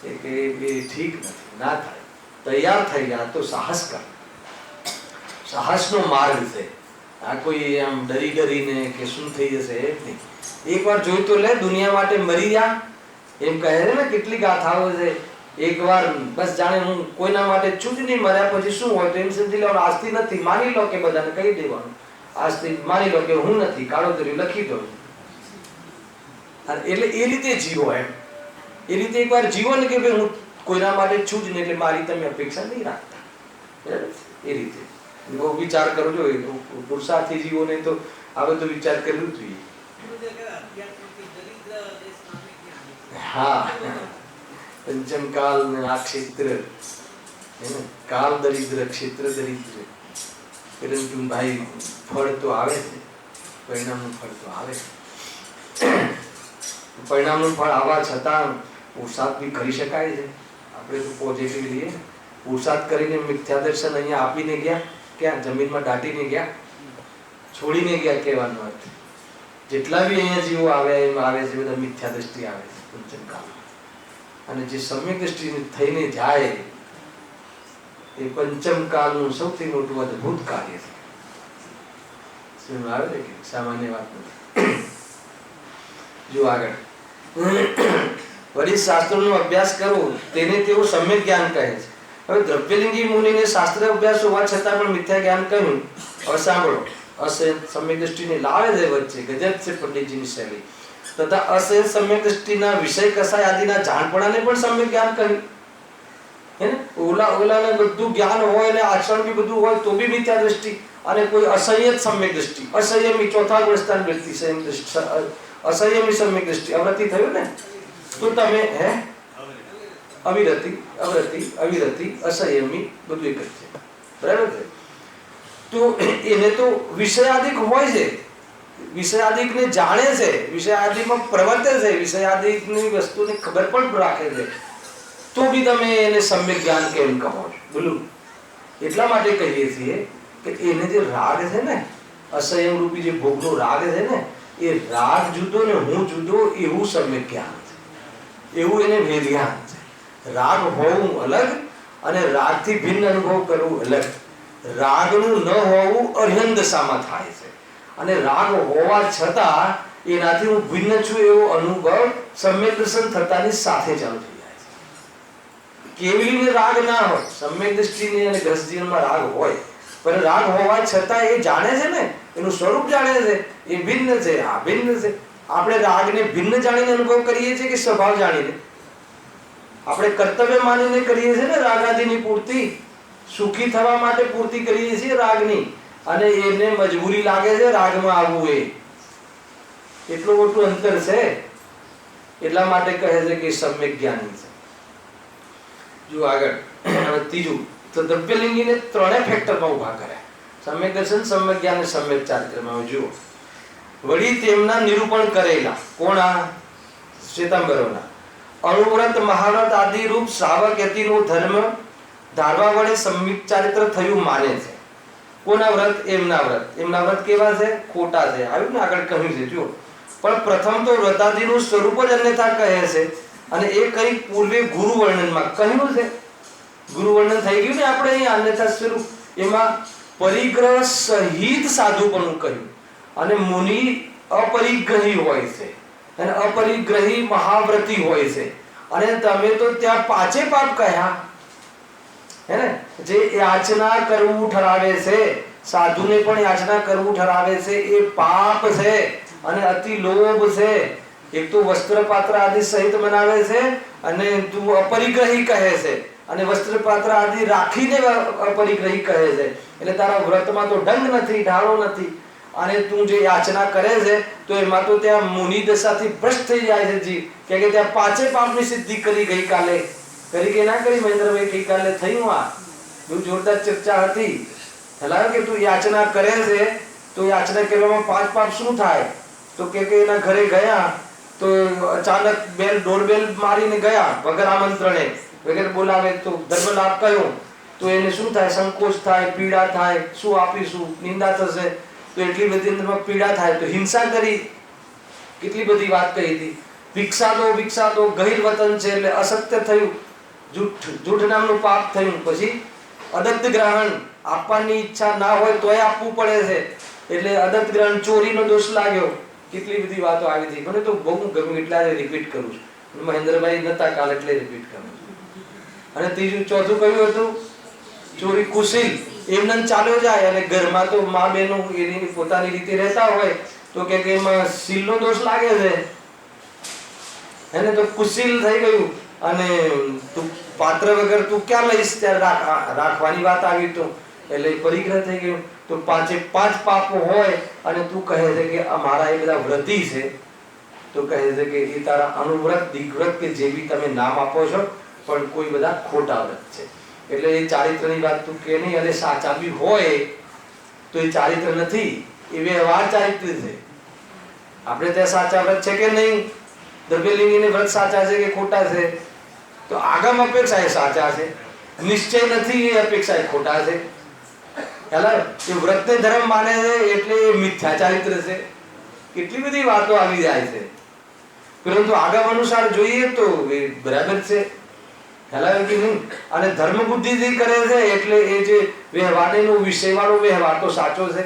એ ઠીક નથી, ના થાય. તૈયાર થઈ ગયા તો સાહસ કર. સાહસનો માર્ગ છે. આ કોઈ આમ ડરીને કે શું થઈ જશે એ નહીં. એકવાર જોઈ તો લે, દુનિયા માટે મરી જા, એમ કહે છે ને કેટલી ગાથાઓ છે. એકવાર બસ જાણે હું કોઈના માટે છું જ નહીં, મર્યા પછી શું હોય તો એમ સમજી લેવાનું આજથી નથી. માની લો કે બધાને કહી દેવાનું આજથી માની લો કે હું નથી, કાળોતરી લખી દો. એટલે એ રીતે જીવો. એમ એ રીતે એકવાર જીવો ને કે ભાઈ હું કોઈના માટે છું જ નહીં, એટલે મારી તમે અપેક્ષા નહીં રાખતા. બરાબર? એ રીતે વિચાર કરજો. પુરુષાર્થી જીવો ને તો આ બધો વિચાર કરવો જોઈએ. હા, પંચમ કાલ ને આ ક્ષેત્ર, કાલ દરિદ્ર, ક્ષેત્ર દરિદ્ર, પરંતુ ભાઈ ફળ તો આવે છે, પરિણામનું ફળ તો આવે. પરિણામનું ફળ આવવા છતાં પુરુષાર્થ બી કરી શકાય છે. આપણે તો પોઝિટિવ લઈએ. પુરુષાર્થ કરીને મિથ્યા દર્શન અહીંયા આપીને ગયા, ક્યાં જમીનમાં દાટીને ગયા, છોડીને ગયા. કહેવાનો અર્થ જેટલા બી અહીંયા જીવો આવે એમ આવે છે, બધા મિથ્યા દ્રષ્ટિ આવે છે પંચમ કાળમાં. અને જે સમ્યક દ્રષ્ટિ થઈને જાય એ પંચમ કાળનું સૌથી મોટું અદભુત કાર્ય છે. શું આવે છે કે સામાન્ય વાત નથી. જો આગળ વળી શાસ્ત્રોનો અભ્યાસ કરો તેને તેઓ સમ્યક જ્ઞાન કહે છે. હવે દ્રવ્યલિંગી મુનિને શાસ્ત્ર અભ્યાસ હોવા છતાં પણ મિથ્યા જ્ઞાન કહ્યું. હવે સાંભળો, સમ્યક દ્રષ્ટિને લાવે છે વચ્ચે, ગજબ છે પંડિતજીની શૈલી. તથા અસહ્ય સમ્યક દ્રષ્ટિના વિષય કસાય આદિના જાણપણાને પણ સમ્યક જ્ઞાન કહ્યું. હે ને, ઓલાને બધું જ્ઞાન હોય અને આચરણ બી બધું હોય તો બી મિથ્યા દ્રષ્ટિ. અને કોઈ અસહ્ય સમ્યક દ્રષ્ટિ, અસહ્યમી ચોથા ગુણસ્થાન વ્યક્તિ, અસહ્યમી સમ્યક દ્રષ્ટિ અવૃત્તિ થયું ને, તો તમે અવિરતિ, અવ્રતિ, અવિરતિ, અસંયમી બધું એક જ છે, બરાબર છે. તો એને તો વિષયાદિક હોય છે, વિષયાદિકને જાણે છે, વિષયાદિકમાં પ્રવર્તે છે, વિષયાદિકની વસ્તુની ખબર પણ રાખે છે, તો બી તમે એને સમ્યક જ્ઞાન કેમ કહો છો? બોલું એટલા માટે કહીએ છીએ કે એને જે રાગ છે ને, અસંયમ રૂપી જે ભોગનો રાગ છે ને, એ રાગ જુદો ને હું જુદો એવું સમ્યક જ્ઞાન છે, એવું એને વેદ્યાન છે. રાગ હોવું અલગ અને રાગથી ભિન્ન અનુભવ કરવું અલગ. રાગનું ન હોવું અર્હન દશામાં થાય છે અને રાગ હોવા છતાં એનાથી હું ભિન્ન છું એવો અનુભવ સમ્યક દર્શન થતાની સાથે ચાલુ થઈ જાય છે. કેવલીને રાગ ના હોય, સમ્યક દૃષ્ટિની અને ગ્રસ્ત જીવનમાં રાગ હોય, પણ રાગ હોવા છતાં એ જાણે છે ને, એનું સ્વરૂપ જાણે છે, એ ભિન્ન છે, આ ભિન્ન છે. આપણે રાગને ભિન્ન જાણીને અનુભવ કરીએ છીએ કે સ્વભાવ જાણીને? આપણે કર્તવ્ય માનીને કરીએ છીએ ને રાગાદિની પૂર્તિ, સુખી થવા માટે પૂર્તિ કરીએ છીએ રાગની, અને એને મજબૂરી લાગે છે રાગમાં આવવું, એ એટલું મોટું અંતર છે. એટલા માટે કહે છે કે સમ્યક જ્ઞાની છે. જો આગળ ત્રીજું, તો દ્રવ્યલિંગીને ત્રણેય ફેક્ટરમાં ઉભા કર્યા: સમ્યક દર્શન, સમ્યક જ્ઞાન અને સમ્યક ચારિત્ર્યમાં. જુઓ, વળી તેમના નિરૂપણ કરેલા કોણા? શ્વેતાંબરોના. અણુવ્રત, મહાવ્રત આદિ રૂપ શ્રાવક યતિનો ધર્મ ધારવા વડે સમ્યક ચારિત્ર થયું માને છે. કોના વ્રત? એમના વ્રત. એમના વ્રત કેવા છે? ખોટા છે. આવ્યું ને, આગળ કહ્યું છે. જુઓ, પણ પ્રથમ તો વ્રતાદિનું સ્વરૂપ જ અન્યથા કહે છે, અને એ કઈ પૂર્વે ગુરુ વર્ણનમાં કહ્યું છે. ગુરુ વર્ણન થઈ ગયું ને આપણે અહીંયા, અન્યથા સ્વરૂપ. એમાં પરિગ્રહ સહિત સાધુપણું કહ્યું, અને મુનિ અપરિગ્રહી હોય છે અને અપરિગ્રહી મહાવ્રતી હોય છે, અને તમે તો ત્યાં પાંચે પાપ કહ્યા હે ને. જે યાચના કરવું ઠરાવે છે, સાધુને પણ યાચના કરવું ઠરાવે છે, એ પાપ છે અને અતિ લોભ છે. એક તો વસ્ત્રપાત્ર આદિ સહિત મનાવે છે, અને તું અપરિગ્રહી કહે છે, અને વસ્ત્રપાત્ર આદિ રાખીને અપરિગ્રહી કહે છે. એટલે તારા વ્રતમાં તો ડંગ નથી, ઢાળો નથી, અને તું જે યાચના કરે છે તો એમાં તો ત્યાં મુનિ દશાથી ભ્રષ્ટ થઈ જાય છે જીવ. કે ત્યાં પાંચે પાપની સિદ્ધિ કરી ગઈકાલે, કરી કે ના કરી મહેન્દ્રભાઈ? ગઈકાલે થયું. આ બહુ જોરદાર ચર્ચા હતી. ખ્યાલ કે તું યાચના કરે છે તો યાચના કરવામાં પાંચ પાપ શું થાય? તો કે એના ઘરે ગયા તો અચાનક ડોરબેલ મારીને ગયા વગર આમંત્રણે, વગર બોલાવે, તો ધર્મ લાભ કયો? તો એને શું થાય? સંકોચ થાય, પીડા થાય. શું આપીશું? નિંદા થશે. તો એટલી બધી પીડા થાય તો હિંસા કરી. કેટલી બધી વાત કહી હતી. ભિક્ષા દો, ભિક્ષા દો, ગહીર વતન છે એટલે અસત્ય થયું, જૂઠ નામનું પાપ થયું. પછી અદત્ત ગ્રહણ, આપવાની ઈચ્છા ના હોય તોય આપવું પડે છે, એટલે અદત્ત ગ્રહણ, ચોરીનો દોષ લાગ્યો. કેટલી બધી વાતો આવી હતી. મને તો બહુ ગમ્યું, એટલા રિપીટ કરું છું. મહેન્દ્રભાઈ નતા કાલ એટલે રિપીટ કરું છું. અને ત્રીજું, ચોથું કયું હતું? ચોરી કુશીલ, એમને ચાલ્યો જાય, અને ઘરમાં તો મા બહેનો એની પોતાની રીતે રહેતા હોય તો કે એમાં શીલનો દોષ લાગે છે, એને તો કુશીલ થઈ ગયું, અને તું પાત્ર વગર તું ક્યાં લઈશ? ત્યારે રાખવાની વાત આવી તો એટલે પરિગ્રહ થઈ ગયું. તો પાંચે પાંચ પાપો હોય અને તું કહે છે કે અમારા એ બધા વ્રતી છે, તો કહે છે કે એ તારા અનુવ્રત, દિગ્વ્રત કે જે બી તમે નામ આપો છો, પણ કોઈ બધા ખોટા વ્રત છે. એટલે એ ચારિત્રની વાત તું કે નહીં, અને સાચા બી હોય તો એ ચારિત્ર નથી, એ વ્યવહાર ચારિત્ર છે. આપણે ત્યાં સાચા વ્રત છે કે નહીં? દ્રવ્યલિંગીને વ્રત સાચા છે કે ખોટા છે? તો આગમ અપેક્ષા એ સાચા છે, નિશ્ચય નથી એ અપેક્ષા એ ખોટા છે. એ વ્રતને ધર્મ માને છે એટલે એ મિથ્યા ચારિત્ર છે. કેટલી બધી વાતો આવી જાય છે, પરંતુ આગમ અનુસાર જોઈએ તો એ બરાબર છે. ખ્યાલ કે નહીં? અને ધર્મ બુદ્ધિથી કરે છે એટલે એ જે વ્યવહારનો વિષયવાળો વ્યવહાર તો સાચો છે,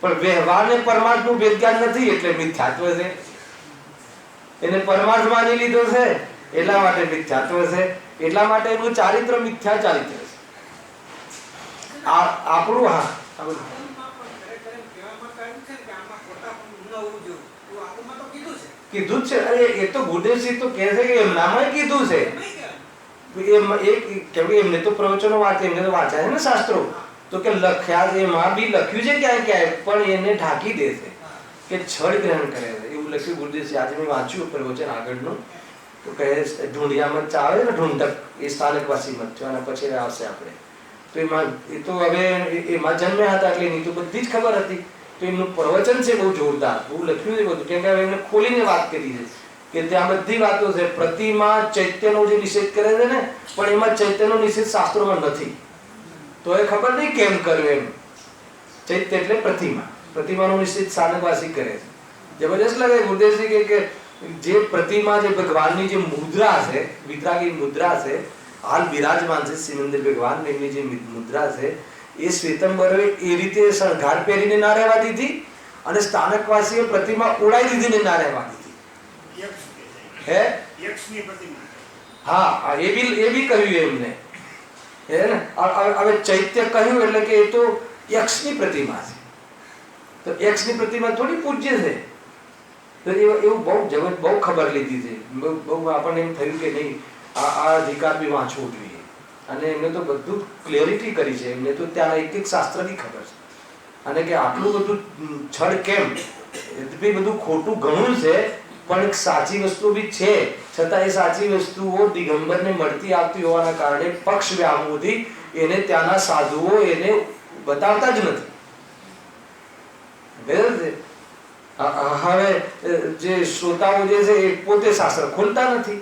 પણ વ્યવહારને પરમાર્થનું વેદજ્ઞાન નથી એટલે મિથ્યાત્વ છે. એને પરમાર્થ માની લીધો છે એટલા માટે મિથ્યાત્વ છે. એટલા માટે એનું ચારિત્ર મિથ્યા ચારિત્ર છે. આપણું કીધું જ છે. અરે એ તો ગુરુદેવસિંહ તો કહે છે કે એમનામાં કીધું છે. એમને તો પ્રવચનો વાંચે, એમને તો વાંચ્યા છે ને શાસ્ત્રો, તો કે લખ્યા છે, એમાં બી લખ્યું છે ક્યાંય ક્યાંય, પણ એને ઢાંકી દે છે કે છળ ગ્રહણ કરે છે એવું લખ્યું ગુરુદેવસિંહ. આજે મેં વાંચ્યું પ્રવચન આગળનું, તો કહે ઢૂંઢિયા મત આવે ને ઢૂંઢક, એ સ્થાનકવાસી મત છે અને પછી આવશે આપણે. તો એમાં એ તો હવે એમાં જન્મ્યા હતા એટલે એની તો બધી જ ખબર હતી. તો એમનું પ્રવચન છે બહુ જોરદાર, બહુ લખ્યું છે બધું, કેમ કે એમને ખોલીને વાત કરી છે કે ત્યાં બધી વાતો છે. પ્રતિમા ચૈત્યનો જે નિષેધ કરે છે ને, પણ એમાં ચૈત્યનો નિષેધ શાસ્ત્રોમાં નથી. તો એ ખબર નહીં કેમ કર્યું એમ. ચૈત્ય એટલે પ્રતિમા, પ્રતિમાનો નિષેધ સ્થાનકવાસી કરે છે. જબરજસ્ત લાગે ગુરુદેવજી કે જે પ્રતિમા, જે ભગવાનની જે મુદ્રા છે, વિતરાગી મુદ્રા છે, હાલ બિરાજમાન છે શ્રીમંદિર ભગવાન, એમની જે મુદ્રા છે એ શ્વેતંબરોએ એ રીતે શણગાર પહેરીને ના રહેવા દીધી અને સ્થાનકવાસીએ પ્રતિમા ઉડાઈ દીધીને ના રહેવા દીધી. હે યક્ષની પ્રતિમા. હા, એ બી કહ્યું એમને. હે ને, હવે ચૈત્ય કહ્યું એટલે કે એ તો યક્ષની પ્રતિમા છે. તો યક્ષની પ્રતિમા થોડી પૂજ્ય છે. તો એવું બહુ ખબર લીધી છે. બહુ આપણને એમ થયું કે નહીં, આ અધિકાર બી વાંચવો જોઈએ. અને એમને તો બધું ક્લેરિટી કરી છે. એમને તો ત્યાં એક શાસ્ત્રની ખબર છે. અને કે આટલું બધું છળ કેમ, એ બધું ખોટું ઘણું છે, પણ એક સાચી વસ્તુ બી છે. છતાં એ સાચી વસ્તુઓ દિગંબરને મળતી આવતી હોવાના કારણે પક્ષ વ્યામોહથી એને ત્યાંના સાધુઓ એને બતાવતા જ નથી. બરાબર છે. હવે જે શ્રોતાઓ જે છે એ પોતે શાસ્ત્ર ખોલતા નથી.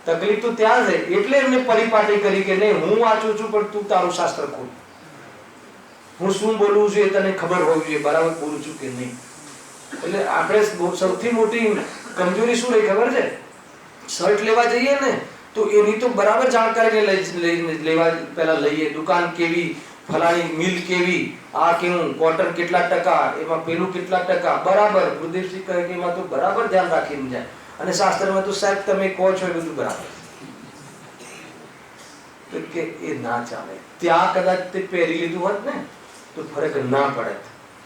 તકલીફ તો ત્યાં છે. એટલે એમને પરિપાટી કરી કે નહીં, હું વાંચું છું પણ તું તારું શાસ્ત્ર ખોલ. હું શું બોલું છું એ તને ખબર હોવી જોઈએ, બરાબર બોલું છું કે નહીં. એટલે આપણે સૌથી મોટી કમજોરી શું રહી ખબર છે? શર્ટ લેવા જઈએ ને તો એની તો બરાબર જાણકારી લેવા પહેલા લઈએ. દુકાન કેવી, ફલાણી મિલ કેવી, આ કેવું, કોટન કેટલા ટકા, એમાં પેલું કેટલા ટકા, બરાબર. ગુરુદેવજી કહે કે એમાં તો બરાબર ધ્યાન રાખીને જાય. અને શાસ્ત્રમાં તો સાહેબ તમે કહો છો એ બધું બરાબર. તો કે એ ના ચાલે. ત્યાં કદાચ તે પહેરી લીધું હોત ને તો ફરક ના પડે.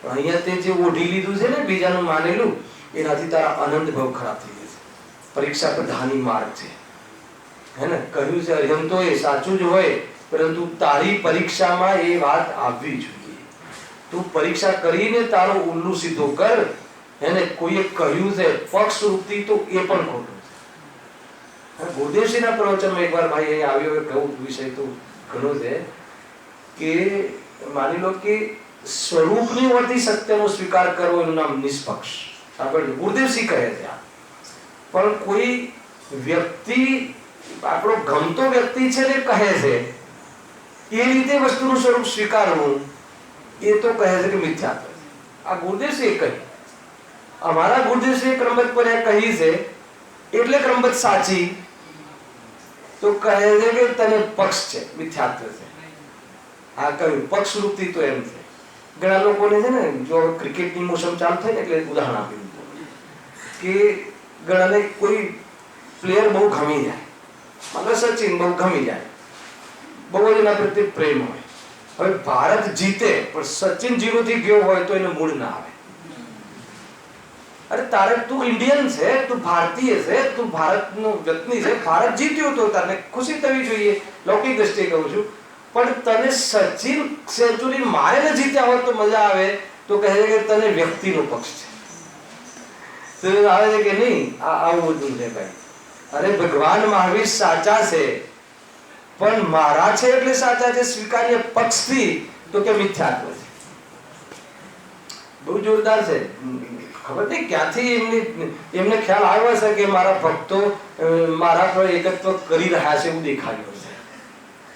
પણ અહીંયા તે જે ઓઢી લીધું છે ને બીજાનું માનેલું, એનાથી તારા અનંત ભાવ ખરાબ થઈ જશે. પરીક્ષા પ્રધાની માર્ગ છે. હે ને, કહ્યું છે અર્જુન તો એ સાચું જ હોય, પરંતુ તારી પરીક્ષામાં એ વાત આવવી જોઈએ. તું પરીક્ષા કરીને તારો ઉલ્લુ સીધો કર. એને કોઈએ કહ્યું છે પક્ષ રૂપથી, તો એ પણ ખોટું છે. ગુરુદેવજીના પ્રવચનમાં એકવાર ભાઈ અહીંયા આવ્યો, કહું વિષય તો ઘણો છે કે માની લો કે સ્વરૂપની વળતી સત્યનો સ્વીકાર કરવો એનું નામ નિષ્પક્ષ. આપણે ગુરુદેવજી કહે છે. પણ કોઈ વ્યક્તિ, આપણો ગમતો વ્યક્તિ છે ને કહે છે એ રીતે વસ્તુનું સ્વરૂપ સ્વીકારવું, એ તો કહે છે કે મિથ્યાત્વ. આ ગુરુદેવજીએ કહ્યું. અમારા ગુરુદેવજીએ ક્રમબદ્ધ પર કહી છે એટલે ક્રમબદ્ધ સાચી. તો કહે છે કે તને પક્ષ છે, મિથ્યાત્વ છે. આ કહ્યું પક્ષ રૂપથી તો એમ છે. ઘણા લોકોને છે ને, જો ક્રિકેટની મોસમ ચાલુ થાય ને એટલે ઉદાહરણ આપ્યું કે ઘણાને કોઈ પ્લેયર બહુ ગમી જાય, મતલબ સચિન બહુ ગમી જાય, બહુ જ એના પ્રત્યે પ્રેમ હોય. હવે ભારત જીતે પણ સચિન 0 થી ગયો હોય તો એને મૂડ ના આવે. અરે તારે, તું ઇન્ડિયન છે, તું ભારતીય છે, તું ભારતનો વ્યક્તિ છે, ભારત જીત્યો તો તને ખુશી થવી જોઈએ, લૌકિક દ્રષ્ટિએ કહું છું. પણ તને સચિન સેન્ચુરી મારે જીત્યા હોત તો મજા આવે, તો કહે છે કે તને વ્યક્તિનો પક્ષ છે. તો આવે છે કે નહીં, આવું બધું છે ભાઈ. અરે ભગવાન મહાવીર સાચા છે, પણ મારા છે એટલે સાચા છે સ્વીકાર્ય પક્ષથી, તો કે મિથ્યાત્વ છે. બહુ જોરદાર છે. ખબર નહીં ક્યાંથી એમને ખ્યાલ આવ્યો છે કે મારા ભક્તો મારા પર એકત્વ કરી રહ્યા છે એવું દેખાડ્યું છે.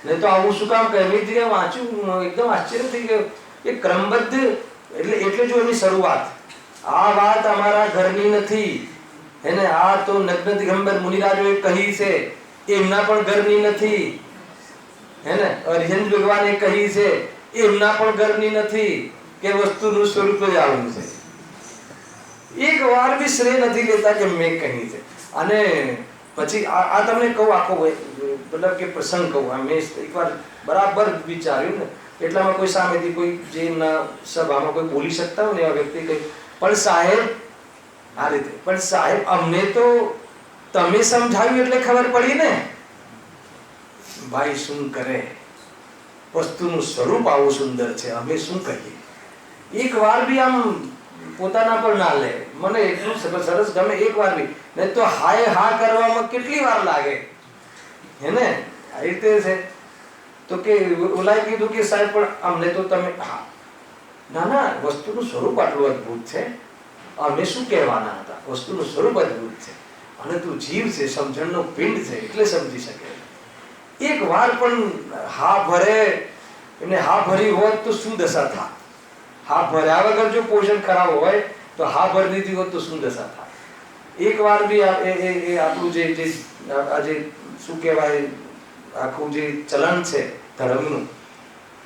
નહીં તો આવું શું કામ કહે? મેં જગ્યાએ વાંચ્યું, એકદમ આશ્ચર્ય થઈ ગયો એ ક્રમબદ્ધ. એટલે જો એની શરૂઆત, આ વાત અમારા ઘરની નથી, એને આ તો નગ્ન દિગંબર મુનિરાજોએ કહી છે, એમના પણ ઘરની નથી. હેને, અર્જુન ભગવાને કહી છે, એમના પણ ઘરની નથી. કે વસ્તુનું સ્વરૂપ જ આવું છે. એક વાર બી શ્રેય નથી લેતા કે મેં કહી છે. અને પછી આ તમને કહું આખો મતલબ કે પ્રસંગ કહું. મેં એકવાર બરાબર વિચાર્યું ને, એટલામાં કોઈ સામેથી કોઈ જે સભામાં કોઈ બોલી શકતા હોય ને એવા વ્યક્તિ કહ્યું, પણ સાહેબ આ રીતે, પણ સાહેબ અમને તો તમે સમજાવ્યું એટલે ખબર પડી ને. ભાઈ શું કરે, વસ્તુનું સ્વરૂપ આવું સુંદર છે, અમે શું કહીએ. એક વાર બી આમ પોતાના પર ના લે. મને એટલું સરસ ગમે એકવાર બી, નહીં તો હાય હા કરવામાં કેટલી વાર લાગે હે ને. આ રીતે છે. તો કે ઓલાએ કીધું કે સાહેબ પણ અમને તો તમે હા ના ના વસ્તુનું સ્વરૂપ આટલું અદભુત છે, અમે શું કહેવાના હતા, વસ્તુનું સ્વરૂપ અદભુત છે અને તું જીવ છે, સમજણનો પિંડ છે એટલે સમજી શકે. એક વાર પણ હા ભરે એમને હા ભરી હોત તો શું દશા થાય. હા ભર્યા વગર જો પોષણ ખરાબ હોય તો હા ભરી દીધી હોત તો શું દશા થાય. એક વાર બી આપણું જે આજે શું કહેવાય આખું જે ચલણ છે ધર્મનું,